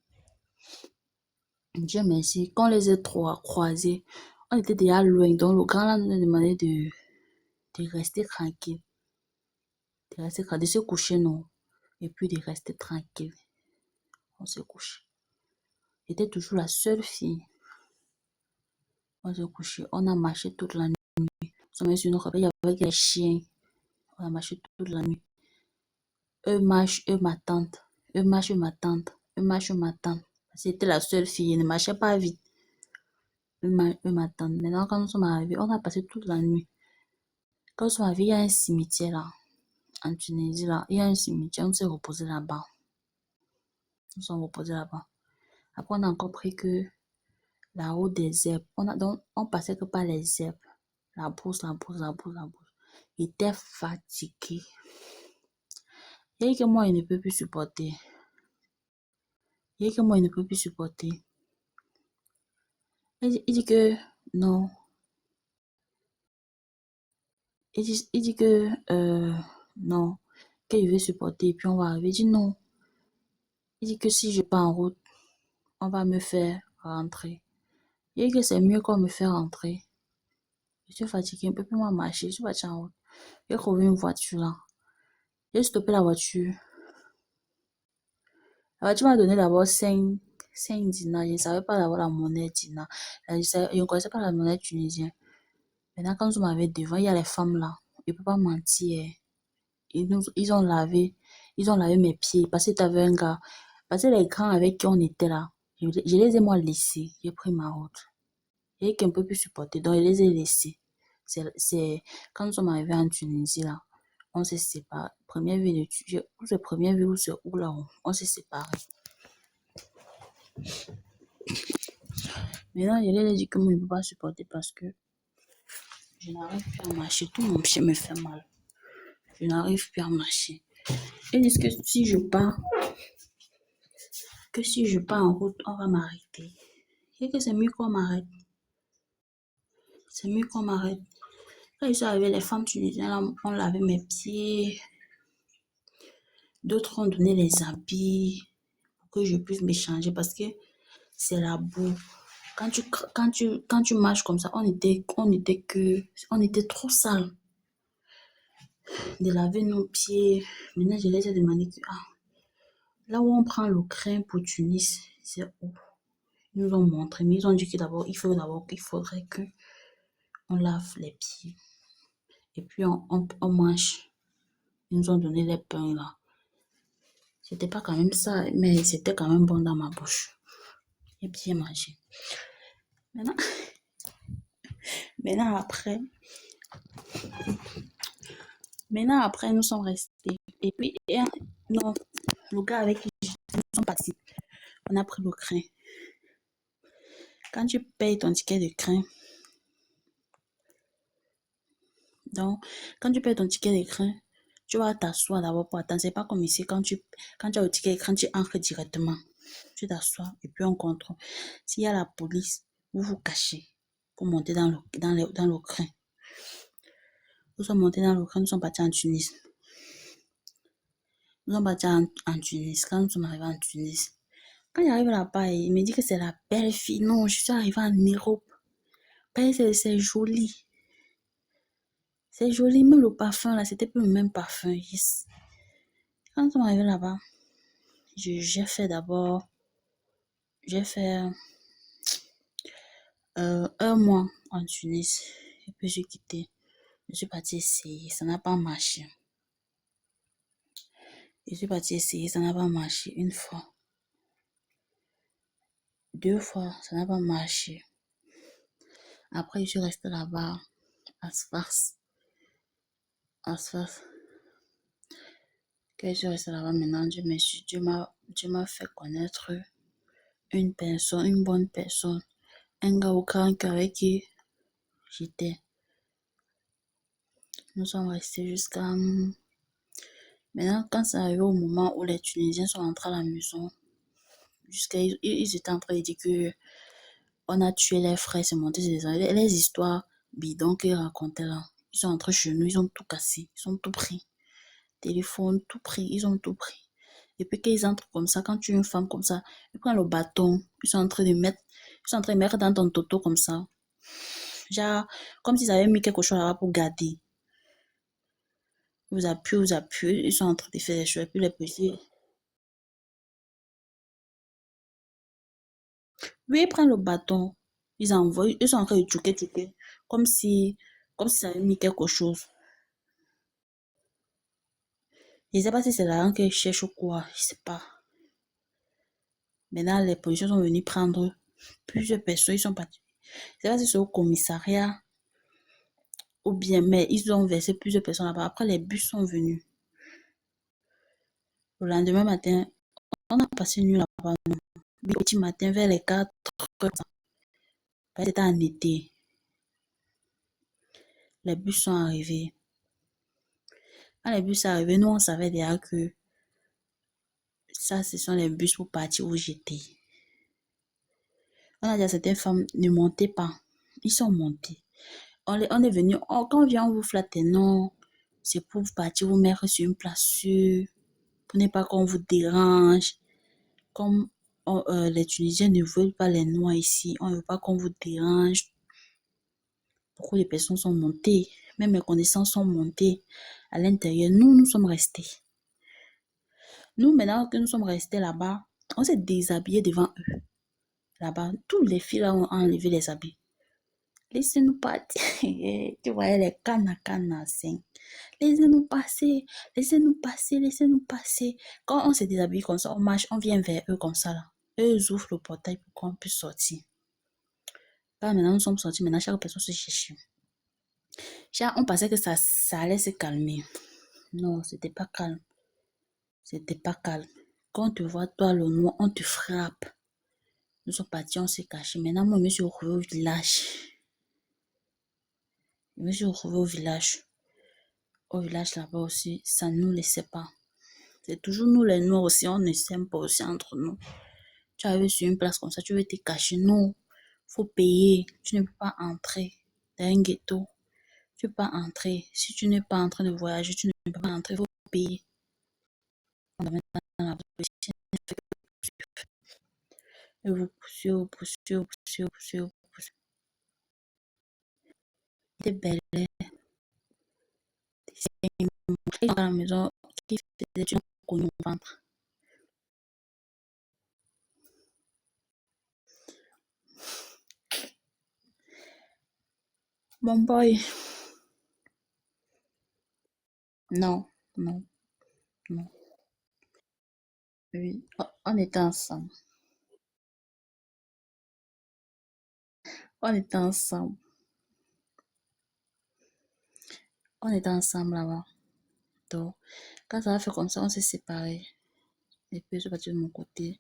Dieu merci. Quand on les a croisés, on était déjà loin. Donc, le grand là nous a demandé de rester tranquille. De se coucher, non. Et puis de rester tranquille. On se couche. J'étais toujours la seule fille. On se couchait. On a marché toute la nuit. On s'est sur une rebelle avec les chiens. On a marché toute la nuit. Eux marchent, eux m'attendent. Eux marchent, eux m'attendent. Eux marchent, eux m'attendent. C'était la seule fille. Elle ne marchait pas vite. Eux m'attendent. Maintenant, quand nous sommes arrivés, on a passé toute la nuit. Quand nous sommes arrivés, il y a un cimetière là. En Tunisie, là, il y a un cimetière. On s'est reposé là-bas. Nous sommes reposés là-bas. Après, on a encore pris que la route des herbes. On passait que par les herbes. La brousse. Il était fatigué. Il dit que moi, il ne peut plus supporter. Il dit que non. Il dit que non. Qu'il veut supporter. Et puis on va arriver. Il dit non. Il dit que si je pars en route, on va me faire rentrer. Il dit que c'est mieux qu'on me fait rentrer. Je suis fatiguée, un peu plus moi marcher. Je suis partie en route. J'ai trouvé une voiture là. J'ai stoppé la voiture. La voiture m'a donné d'abord 5 dinars. Je ne savais pas d'avoir la monnaie dinar. Je ne connaissais pas la monnaie tunisienne. Maintenant, quand nous sommes arrivés devant, il y a les femmes là. Je ne peux pas mentir. Ils ont lavé mes pieds. Parce que tu avais un gars. Parce que les grands avec qui on était là, je les ai moi laissés. J'ai pris ma route. J'ai qu'un peu plus supporté, donc je les ai laissés. quand nous sommes arrivés en Tunisie, là, on s'est séparés. Première ville de ou c'est première ville ou c'est où là, on s'est séparés. Maintenant, je lui ai dit que moi, je ne peux pas supporter parce que je n'arrive plus à marcher. Tout mon pied me fait mal. Je n'arrive plus à marcher. Ils disent que si je pars en route, on va m'arrêter. Et que c'est mieux qu'on m'arrête. C'est mieux qu'on m'arrête. Quand ils sont arrivés, les femmes tunisiennes ont lavé mes pieds. D'autres ont donné les habits pour que je puisse m'échanger parce que c'est la boue. Quand tu marches comme ça, on était trop sale de laver nos pieds. Maintenant, je les ai demandé que, là où on prend le train pour Tunis, c'est où? Ils nous ont montré, mais ils ont dit que d'abord, il faudrait que on lave les pieds. Et puis, on mange. Ils nous ont donné les pains là. C'était pas quand même ça, mais c'était quand même bon dans ma bouche. J'ai bien mangé. Maintenant, après, nous sommes restés. Et puis, non, le gars avec qui nous sommes partis, on a pris le train. Quand tu payes ton ticket de train, tu vas t'asseoir d'abord pour attendre. C'est pas comme ici, quand tu as le ticket de train, tu entres directement. Tu t'assois et puis on contrôle. S'il y a la police, vous vous cachez pour monter dans le train. Nous sommes montés dans le train, nous sommes partis en Tunis. Nous sommes partis en Tunis. Quand nous sommes arrivés en Tunis, quand j'arrive là-bas, il me dit que c'est la belle fille. Non, je suis arrivée en Europe. C'est joli. C'est joli, même le parfum là, c'était plus le même parfum. Yes. Quand nous sommes arrivés là-bas, j'ai fait un mois en Tunis. Et puis j'ai quitté. Je suis partie essayer, ça n'a pas marché. Je suis partie essayer, ça n'a pas marché une fois. 2 fois, ça n'a pas marché. Après, je suis restée là-bas, à Sfars. Quand je suis restée là-bas, maintenant, Dieu m'a fait connaître une personne, une bonne personne. Un gars au grand cœur avec qui j'étais. Nous sommes restés jusqu'à... Maintenant, quand c'est arrivé au moment où les Tunisiens sont entrés à la maison, ils étaient en train de dire que on a tué les frères, c'est monté les histoires bidons qu'ils racontaient là. Ils sont entrés chez nous, ils ont tout cassé, ils ont tout pris. Téléphone, tout pris, ils ont tout pris. Et puis quand ils entrent comme ça, quand tu es une femme comme ça, ils prennent le bâton, ils sont en train de mettre dans ton toto comme ça. Genre, comme s'ils avaient mis quelque chose là-bas pour garder. Vous appuient, ils sont en train de faire des choses. Et puis les policiers. Oui, ils prennent le bâton, ils envoient, ils sont en train de tchouquer, comme si ça avait mis quelque chose. Je ne sais pas si c'est la langue qu'ils cherchent ou quoi, je ne sais pas. Maintenant, les policiers sont venus prendre plusieurs personnes, ils sont partis. Je ne sais pas si c'est au commissariat ou bien, mais ils ont versé plusieurs personnes là-bas. Après, les bus sont venus. Le lendemain matin, on a passé une nuit là-bas. Le petit matin, vers les 4 heures, c'était en été. Les bus sont arrivés. Quand les bus sont arrivés, nous, on savait déjà que ça, ce sont les bus pour partir où j'étais. On a dit à certaines femmes, ne montez pas. Ils sont montés. On est venu, quand on vient, on vous flatte, non. C'est pour partir vous mettre sur une place sûre, pour ne pas qu'on vous dérange. Comme les Tunisiens ne veulent pas les Noirs ici, on ne veut pas qu'on vous dérange. Beaucoup de personnes sont montées, même mes connaissances sont montées à l'intérieur. Nous sommes restés. Nous, maintenant que nous sommes restés là-bas, on s'est déshabillés devant eux. Là-bas, tous les filles là ont enlevé les habits. Laissez-nous partir. Tu voyais les cannes. Laissez-nous passer, laissez-nous passer, laissez-nous passer. Quand on se déshabille comme ça, on marche, on vient vers eux comme ça là. Eux, ils ouvrent le portail pour qu'on puisse sortir. Là, maintenant, nous sommes sortis. Maintenant, chaque personne se cherche. Genre, on pensait que ça allait se calmer. Non, c'était pas calme. C'était pas calme. Quand on te voit, toi, le noir, on te frappe. Nous sommes partis, on s'est cachés. Maintenant, moi, je me suis retrouvée au village. Je me suis retrouvée au village. Au village, là-bas aussi, ça ne nous laissait pas. C'est toujours nous, les noirs aussi, on ne s'aime pas aussi entre nous. Tu arrives sur une place comme ça, tu veux te cacher. Non, faut payer. Tu ne peux pas entrer dans un ghetto. Tu ne peux pas entrer. Si tu n'es pas en train de voyager, tu ne peux pas entrer. Il faut payer. On va dans la police. Et vous poussez, vous poussez, vous poussez, vous poussez, vous poussez. T'es belle. Et dans la maison, qui faisait une connu au ventre. Mon boy. Non, non, non. Oui, on était ensemble. On était ensemble. On était ensemble là-bas. Donc, quand ça a fait comme ça, on s'est séparés. Et puis, je suis partie de mon côté.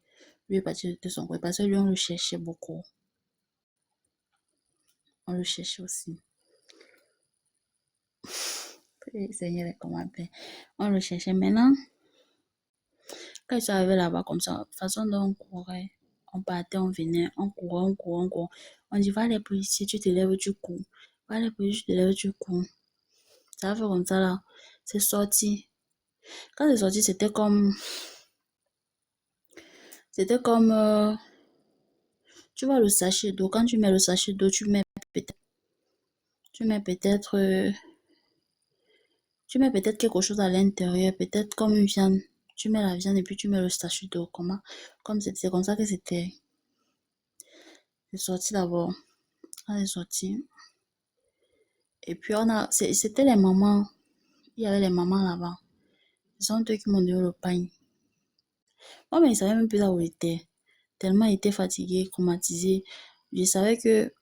Lui est parti de son côté. Parce que lui, on le cherchait beaucoup. On le cherchait aussi. Seigneur, comment faire. On le cherchait. Maintenant, quand il s'est arrivé là-bas comme ça, façon dont on courait, on partait, on venait, on courait, on courait, on courait. On dit, va les policiers, tu te lèves, tu cours. Va les policiers, tu te lèves, tu cours. Ça a fait comme ça là. C'est sorti. Quand c'est sorti, c'était comme, tu vois le sachet d'eau. Quand tu mets le sachet d'eau, tu mets peut-être, tu mets peut-être quelque chose à l'intérieur, peut-être comme une viande. Tu mets la viande et puis tu mets le sachet d'eau. Comment? Comme c'est comme ça que c'était. C'est sorti d'abord. On est sorti. Et puis c'était les mamans. Il y avait les mamans là-bas. Ce sont eux qui m'ont donné le pain. Moi, mais je savais même plus là où il était. Tellement il était fatigué, traumatisé. Je savais que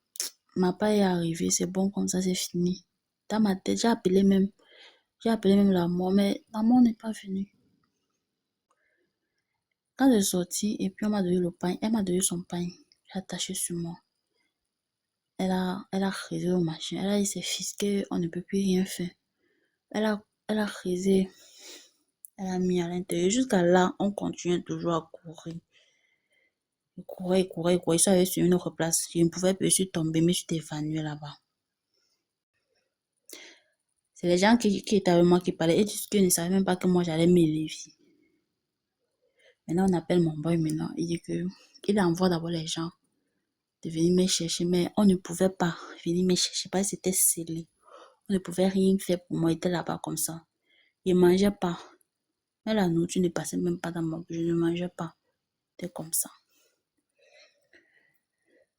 ma part est arrivée, c'est bon, comme ça, c'est fini. Dans ma tête, j'ai appelé même la mort, mais la mort n'est pas venue. Quand j'ai sorti, et puis on m'a donné le pain, elle m'a donné son pain, j'ai attaché sur moi. Elle a creusé le machin, elle a dit c'est fisqué, on ne peut plus rien faire. Elle a creusé, elle a mis à l'intérieur. Jusqu'à là, on continue toujours à courir. Je courais, courais, courais. Je suis allée sur une autre place. Je ne pouvais plus, je suis tombée, mais je suis évanouie là-bas. C'est les gens qui étaient avec moi qui parlaient et qui ne savaient même pas que moi j'allais m'élever. Maintenant, on appelle mon boy maintenant. Il dit que il envoie d'abord les gens de venir me chercher, mais on ne pouvait pas venir me chercher parce que c'était scellé. On ne pouvait rien faire pour moi. Il était là-bas comme ça. Je ne mangeais pas. Mais la nourriture ne passait même pas dans ma bouche. Je ne mangeais pas. C'était comme ça.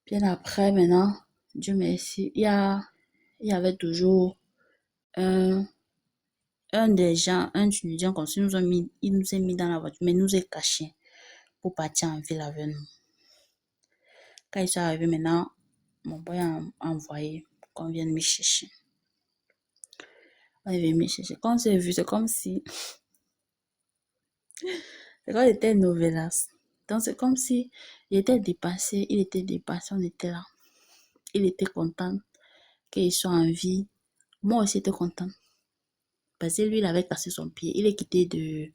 Bien après, maintenant, Dieu merci, il y avait toujours un, un des gens, un étudiant comme ça, il nous a mis dans la voiture, mais il nous a cachés pour partir en ville avec nous. Quand ils sont arrivés maintenant, mon boy a envoyé qu'on vienne me chercher. On est venu me chercher. Quand on s'est vu, c'est comme c'était une novelas. Donc c'est comme si il était dépassé, on était là. Il était content qu'ils soient en vie. Moi aussi, j'étais contente. Parce que lui, il avait cassé son pied. Il est quitté de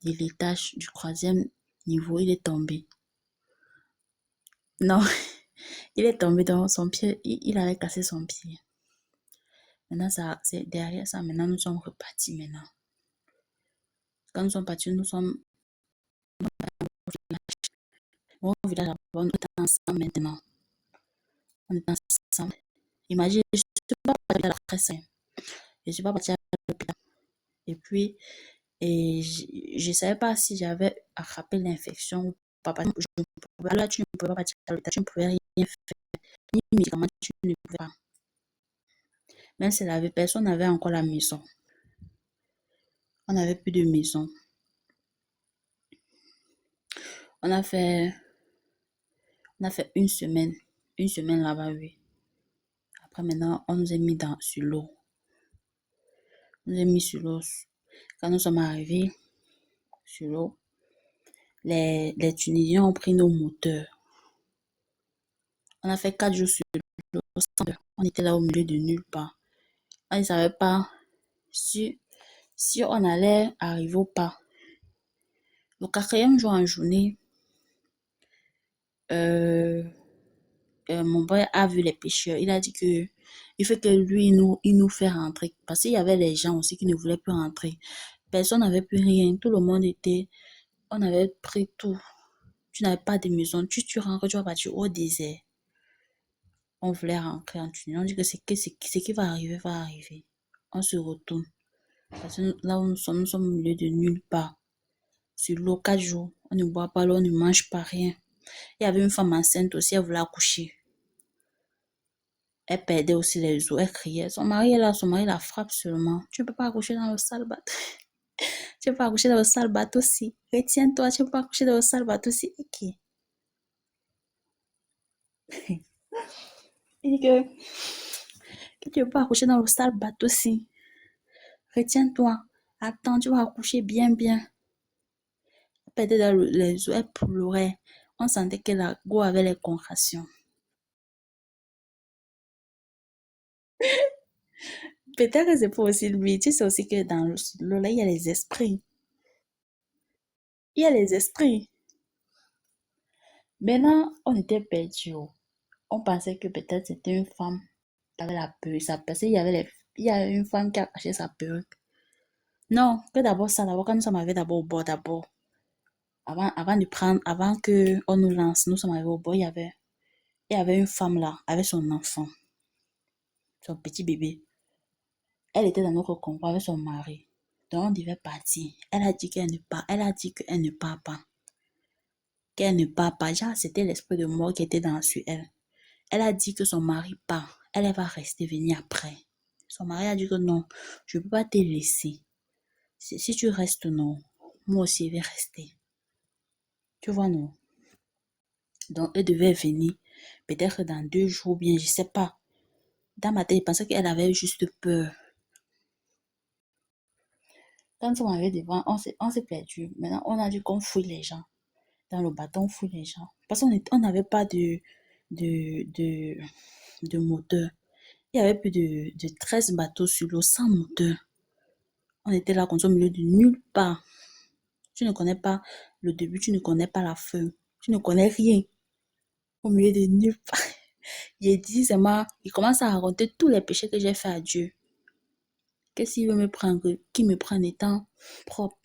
l'étage du 3e niveau. Il est tombé. Non, il est tombé dans son pied. Il avait cassé son pied. Maintenant, c'est derrière ça. Maintenant, nous sommes repartis maintenant. Quand nous sommes partis, nous sommes au village. On est ensemble maintenant. On est ensemble. Imagine, je ne suis pas partie à la presse. Je ne suis pas partie à l'hôpital. Et puis, je ne savais pas si j'avais attrapé l'infection ou pas. Là, tu ne pouvais pas partir à l'hôpital. Tu ne pouvais rien faire. Ni médicaments, tu ne pouvais pas. Même si personne n'avait encore la maison. On n'avait plus de maison. On a fait, on a fait une semaine là-bas, oui. Après, maintenant, on nous a mis sur l'eau. On nous a mis sur l'eau. Quand nous sommes arrivés sur l'eau, les Tunisiens ont pris nos moteurs. On a fait 4 jours sur l'eau. On était là au milieu de nulle part. On ne savait pas si on allait arriver ou pas. Le 4e jour en journée, mon père a vu les pêcheurs. Il a dit que il faut que lui, il nous fait rentrer. Parce qu'il y avait les gens aussi qui ne voulaient plus rentrer. Personne n'avait plus rien. Tout le monde était... On avait pris tout. Tu n'avais pas de maison. Tu rentres, tu vas partir au désert. On voulait rentrer en Tunisie. On dit que ce qui va arriver, va arriver. On se retourne. Parce que là où nous sommes au milieu de nulle part. Sur l'eau, 4 jours. On ne boit pas l'eau, on ne mange pas rien. Il y avait une femme enceinte aussi, elle voulait accoucher. Elle perdait aussi les os, elle criait. Son mari est là, son mari la frappe seulement. Tu ne peux pas accoucher dans le sale bateau. Tu ne peux pas accoucher dans le sale bateau aussi. Retiens-toi, tu ne peux pas accoucher dans le sale bateau aussi. Ok. Il dit que tu ne peux pas accoucher dans le sale bateau aussi. Retiens-toi. Attends, tu vas accoucher bien, bien. Elle perdait dans les os, elle pleurait. On sentait que la go avait les contractions. Peut-être que c'est pour aussi lui. Tu sais aussi que dans l'eau, là, il y a les esprits. Il y a les esprits. Maintenant, on était perdus. On pensait que peut-être c'était une femme qui avait la perruque. Parce qu'il y avait il y a une femme qui a caché sa perruque. Non, que d'abord ça, d'abord quand nous sommes arrivés d'abord au bord, d'abord, avant de prendre, avant que on nous lance, nous sommes arrivés au bord, il y avait une femme là, avec son enfant, son petit bébé. Elle était dans notre convoi avec son mari. Donc on devait partir. Elle a dit qu'elle ne part, elle a dit qu'elle ne part pas. Qu'elle ne part pas. Genre, c'était l'esprit de mort qui était sur elle. Elle a dit que son mari part. Elle va rester venir après. Son mari a dit que non, je ne peux pas te laisser. Si tu restes, non. Moi aussi, je vais rester. Tu vois, non. Donc, elle devait venir. Peut-être dans 2 jours, bien, je ne sais pas. Dans ma tête, je pensais qu'elle avait juste peur. Quand on arrivait devant, on s'est perdu. Maintenant, on a dit qu'on fouille les gens. Dans le bateau, on fouille les gens. Parce qu'on n'avait pas de, de, de moteur. Il y avait plus de 13 bateaux sur l'eau sans moteur. On était là comme ça au milieu de nulle part. Tu ne connais pas le début, tu ne connais pas la fin. Tu ne connais rien. Au milieu de nulle part. Il dit seulement, il commence à raconter tous les péchés que j'ai fait à Dieu. Qu'est-ce qu'il veut me prendre? Qui me prend en étant propre?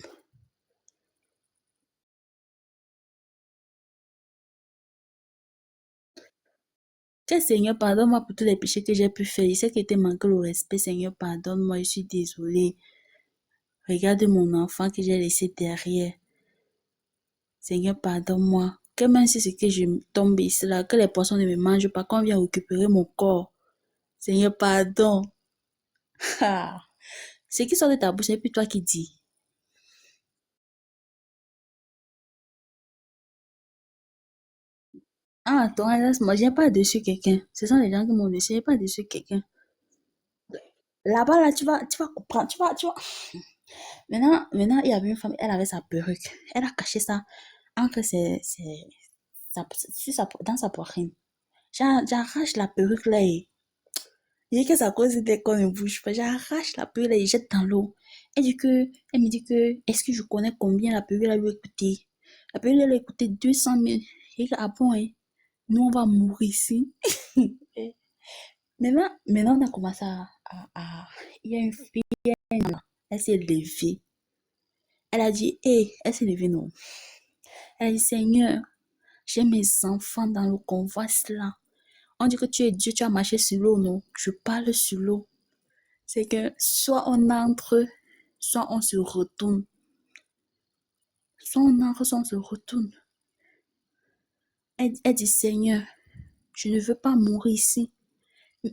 Que Seigneur, pardonne-moi pour tous les péchés que j'ai pu faire. Il sait qu'il était manqué le respect. Seigneur, pardonne-moi, je suis désolée. Regarde mon enfant que j'ai laissé derrière. Seigneur, pardonne-moi. Que même si c'est que je tombe ici, là, que les poissons ne me mangent pas, qu'on vienne récupérer mon corps. Seigneur, pardon. Ah. Ce qui sort de ta bouche, c'est plus toi qui dis. Ah, toi, moi, j'ai pas dessus quelqu'un. Ce sont les gens qui m'ont dessus, j'ai pas dessus quelqu'un. Là-bas, là, tu vas comprendre, tu vas. Maintenant, il y avait une femme, elle avait sa perruque. Elle a caché ça entre dans sa poitrine. J'arrache la perruque là et je dis que ça cause dès qu'on ne bouge pas. J'arrache la perruque là et jette dans l'eau. Elle me dit que, est-ce que je connais combien la perruque là lui a coûté? La perruque là lui a coûté 200 000. Je dis, ah bon, hein? Nous, on va mourir ici. Maintenant, on a commencé il y a une fille, elle s'est levée. Elle a dit, hé, elle s'est levée, non. Elle a dit, Seigneur, j'ai mes enfants dans le convoi là. On dit que tu es Dieu, tu as marché sur l'eau, non? Je parle sur l'eau. C'est que soit on entre, soit on se retourne. Soit on entre, soit on se retourne. Elle dit, Seigneur, je ne veux pas mourir ici.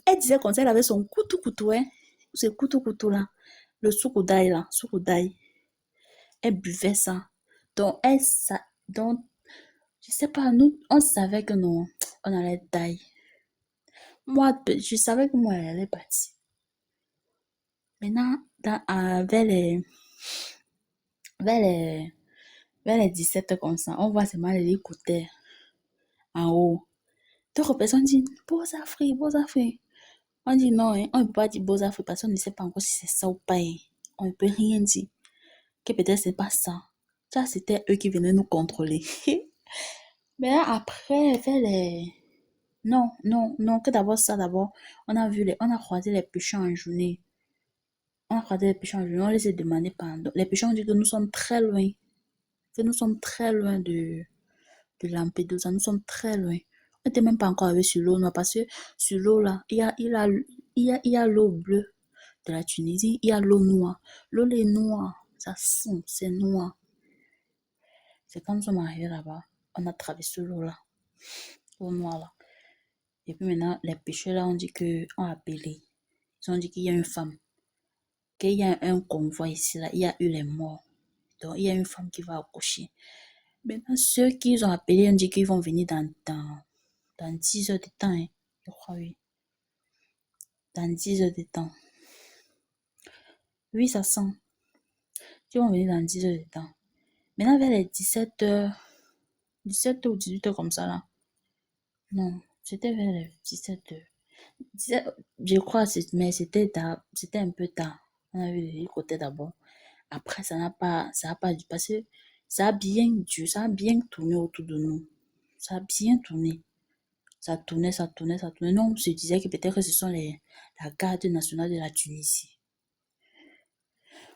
Elle disait comme ça, elle avait son couteau, hein. Ce couteau là. Le soukoudai là, soukoudai. Elle buvait ça. Donc, je sais pas, nous, on savait que non, on allait tailler. Moi, je savais que moi, elle allait partir. Maintenant, vers les, vers les 17 comme ça, on voit seulement l'hélicoptère en haut. D'autres personnes disent, Beaux Afrique. On dit non, hein, on ne peut pas dire Beaux Afrique parce qu'on ne sait pas encore si c'est ça ou pas, hein. On ne peut rien dire. Que peut-être c'est pas ça. Ça, c'était eux qui venaient nous contrôler. Mais là, après, vers les... Non, non, non, que d'abord ça, d'abord, on a croisé les pécheurs en journée. On a croisé les pécheurs en journée, on les a demandé pardon. Les pécheurs ont dit que nous sommes très loin, de Lampedusa, nous sommes très loin. On n'était même pas encore arrivé sur l'eau noire parce que sur l'eau là, il y a l'eau bleue de la Tunisie, il y a l'eau noire. L'eau est noire, ça sent, c'est noir. C'est quand nous sommes arrivés là-bas, on a traversé l'eau là, l'eau noire là. Et puis maintenant, les pêcheurs là ont dit ont appelé. Ils ont dit qu'il y a une femme, qu'il y a un convoi ici là, il y a eu les morts. Donc il y a une femme qui va accoucher. Maintenant, ceux qu'ils ont appelés ont dit qu'ils vont venir dans 10 heures de temps, hein. Je crois, oui. Dans 10 heures de temps. Oui, ça sent. Ils vont venir dans 10 heures de temps. Maintenant, vers les 17 heures, 17 ou 18 heures comme ça là. Non, c'était vers les 17 heures. Je crois, mais c'était un peu tard. On a vu l'hélicoptère d'abord. Après, ça n'a pas dû passer. Ça a bien tourné autour de nous. Ça a bien tourné. Ça tournait, ça tournait, ça tournait. Non, on se disait que peut-être que ce sont la garde nationale de la Tunisie.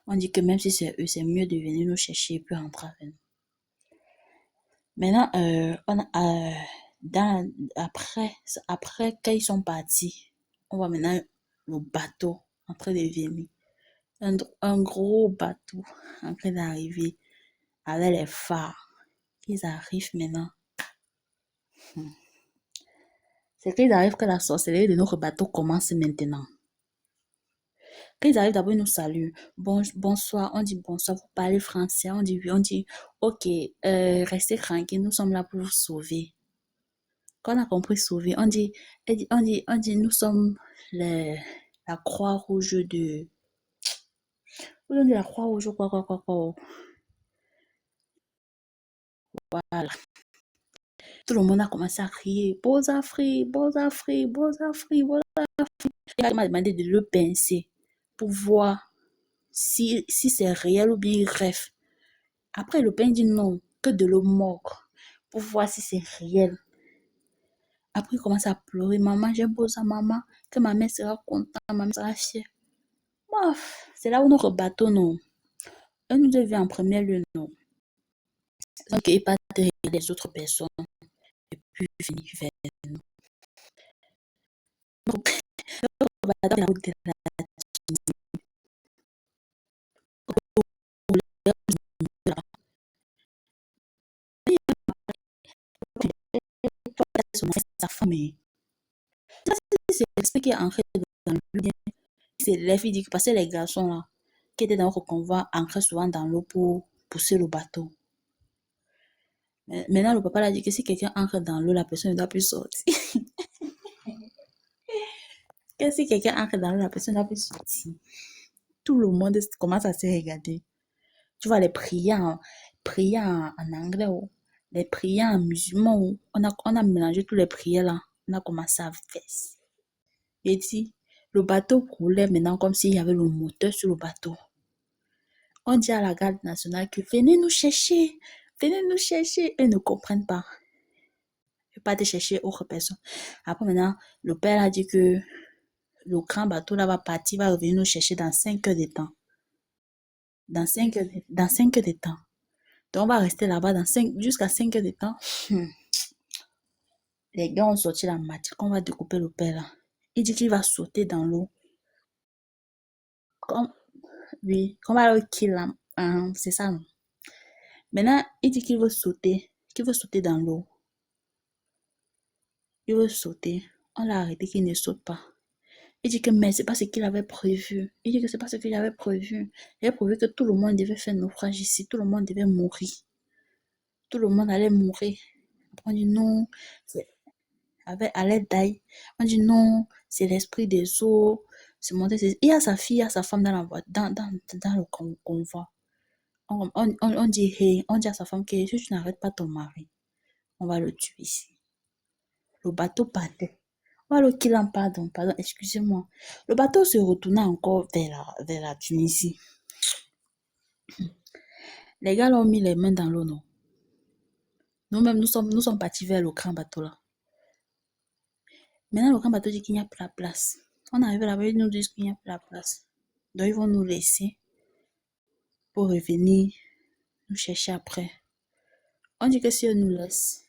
On dit que même si c'est eux, c'est mieux de venir nous chercher et puis rentrer avec nous. Maintenant, après, quand ils sont partis, on voit maintenant le bateau en train de venir. Un gros bateau en train d'arriver avec les phares. Ils arrivent maintenant. C'est qu'ils arrivent que la sorcellerie de notre bateau commence maintenant. Quand ils arrivent, d'abord, ils nous saluent. Bonsoir, on dit bonsoir, vous parlez français. On dit oui, on dit ok, restez tranquille, nous sommes là pour vous sauver. Quand on a compris sauver, on dit nous sommes la Croix-Rouge de. On dit la Croix-Rouge, quoi. Voilà. Tout le monde a commencé à crier Beaux Afrique, Beaux Afrique, Beaux Afrique, Beaux Afrique. Il m'a demandé de le pincer pour voir si c'est réel ou bien il rêve. Après, le père dit non, que de l'eau mordre pour voir si c'est réel. Après, il commence à pleurer. Maman, j'ai beau ça, maman, que ma mère sera contente, ma mère sera fière. Bof, c'est là où notre bateau, non. Elle nous a vu en première lieu, non. Donc, il pas de les autres personnes et puis venir vers nous. Notre bateau, la route de la sa femme. Ça, c'est l'esprit qui est ancré dans le bien. C'est les filles, parce que les garçons là, qui étaient dans notre convoi, ancrés souvent dans l'eau pour pousser le bateau. Maintenant, le papa a dit que si quelqu'un entre dans l'eau, la personne ne doit plus sortir. Que si quelqu'un entre dans l'eau, la personne ne doit plus sortir. Tout le monde commence à se regarder. Tu vois, les prières en anglais, les prières en musulman, on a mélangé tous les prières là. On a commencé à faire. Et dit, le bateau roulait maintenant comme s'il y avait le moteur sur le bateau. On dit à la garde nationale que venez nous chercher. Ils ne comprennent pas. Je ne vais pas te chercher autre personne. Après maintenant, le père a dit que le grand bateau là va partir, va revenir nous chercher dans 5 heures de temps. Dans 5 heures de temps. Donc on va rester là-bas jusqu'à 5 heures de temps. Les gars ont sorti la matière qu'on va découper le père là. Il dit qu'il va sauter dans l'eau. Oui, qu'on va le kill là. C'est ça, non? Maintenant, il dit qu'il veut sauter dans l'eau. Il veut sauter. On l'a arrêté qu'il ne saute pas. Il dit que mais c'est pas ce qu'il avait prévu. Il dit que c'est pas ce qu'il avait prévu. Il avait prévu que tout le monde devait faire naufrage ici. Tout le monde devait mourir. Tout le monde allait mourir. Après, on dit non. avec, à l'aide d'ail. On dit non, c'est l'esprit des eaux. C'est monté. Il y a sa fille, il y a sa femme dans la voie, dans le convoi. On dit, hey, on dit à sa femme que si tu n'arrêtes pas ton mari, on va le tuer ici. Le bateau partait. Alors qu'il en pardon, excusez-moi. Le bateau se retourna encore vers la Tunisie. Les gars ont mis les mains dans l'eau, non? Nous-mêmes, nous sommes partis vers le grand bateau là. Maintenant, le grand bateau dit qu'il n'y a plus la place. On arrive là-bas, ils nous disent qu'il n'y a plus la place. Donc, ils vont nous laisser pour revenir nous chercher après. On dit que si eux nous laissent,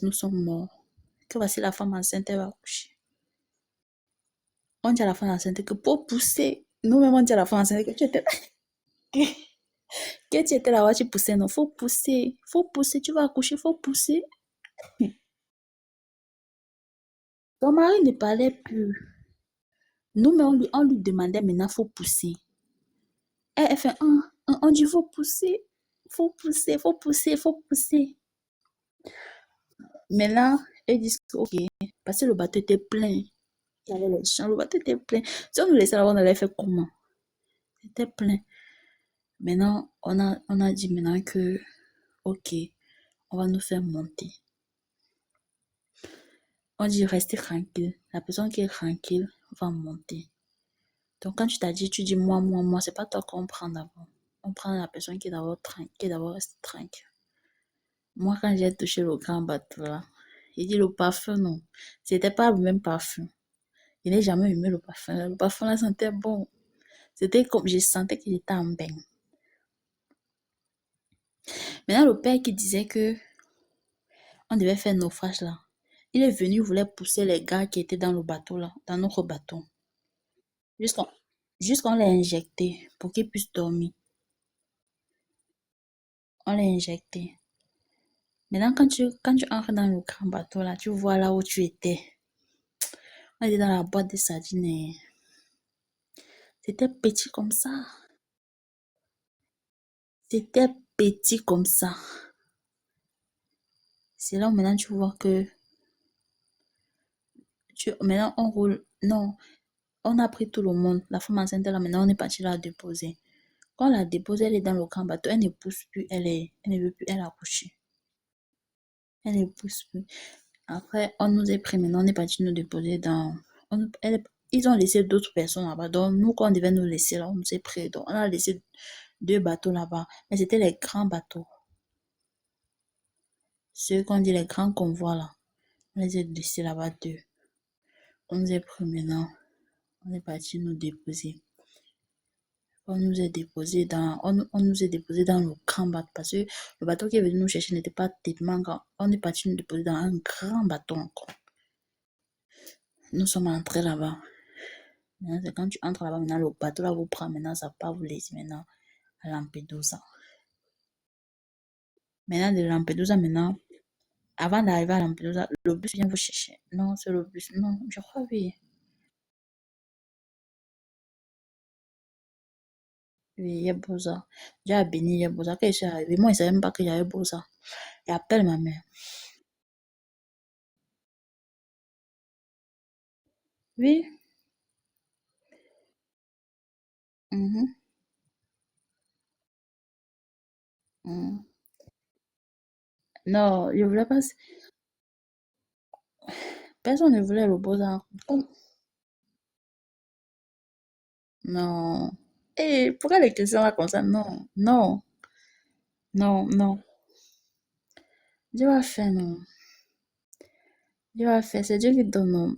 nous sommes morts. Que voici la femme enceinte, elle va coucher. On dit à la femme enceinte que pour pousser, nous-mêmes, on dit à la femme enceinte que tu étais là. Que tu étais là, tu poussais, non, faut pousser, tu vas accoucher, faut pousser. Ton mari ne parlait plus. Nous-mêmes, on lui demandait maintenant, faut pousser. Elle fait, on dit, faut pousser, faut pousser, faut pousser, faut pousser. Maintenant, ils disent, ok, parce que le bateau était plein. Il y avait les champs, le bateau était plein. Si on nous laissait là, on allait faire comment? C'était plein. Maintenant, on a dit maintenant que, ok, on va nous faire monter. On dit restez tranquille. La personne qui est tranquille va monter. Donc quand tu t'as dit, tu dis moi, c'est pas toi qu'on prend d'abord. On prend la personne qui est d'abord tranquille, qui est d'abord restée tranquille. Moi, quand j'ai touché le grand bateau là, il dit le parfum, non. C'était pas le même parfum. Je n'ai jamais aimé le parfum. Le parfum là sentait bon. C'était comme, je sentais qu'il était en bain. Maintenant, le père qui disait que on devait faire naufrage là, il est venu, il voulait pousser les gars qui étaient dans le bateau là, dans notre bateau. Jusqu'on l'a injecté pour qu'il puisse dormir. On l'a injecté. Maintenant, quand tu entres dans le grand bateau là, tu vois là où tu étais. On était dans la boîte de sardines. C'était petit comme ça. C'était petit comme ça. C'est là où maintenant tu vois que maintenant on roule. Non, on a pris tout le monde. La femme enceinte là, maintenant on est parti la déposer. Quand on l'a déposée, elle est dans le grand bateau. Elle ne pousse plus. Elle ne veut plus. Elle a couché. Elle ne pousse plus. Après, on nous a pris. Maintenant, on est parti nous déposer dans. Ils ont laissé d'autres personnes là-bas. Donc, nous, quand on devait nous laisser là, on nous a pris. Donc, on a laissé 2 bateaux là-bas. Mais c'était les grands bateaux. Ceux qu'on dit les grands convois là. On les a laissés là-bas 2. On nous a pris maintenant. On est parti nous déposer. On nous a déposé dans le grand bateau parce que le bateau qui est venu nous chercher n'était pas tellement grand. On est parti nous déposer dans un grand bateau encore. Nous sommes entrés là-bas. Maintenant, c'est quand tu entres là-bas, maintenant le bateau là vous prend, maintenant ça part vous laisser maintenant à Lampedusa. Maintenant de Lampedusa, maintenant, avant d'arriver à Lampedusa, le bus vient vous chercher. Non, c'est le bus. Non, je crois oui. Oui, il y a Bosa. J'ai à Béni, il y a Bosa. Quand je suis arrivée, moi, je ne savais même pas qu'il y avait Bosa. Il appelle ma mère. Oui. Mhm. Mhm. Non, je voulais pas. Personne ne voulait le Bosa. Non. Et pourquoi les questions là comme ça? Non, non, non, non. Dieu va faire, non. Dieu va faire, c'est Dieu qui donne, non.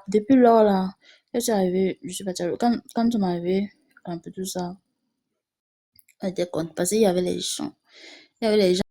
Depuis lors là, je suis arrivée, je suis partie. Quand on est arrivé, un peu tout ça, on était content parce qu'il y avait les gens. Il y avait les gens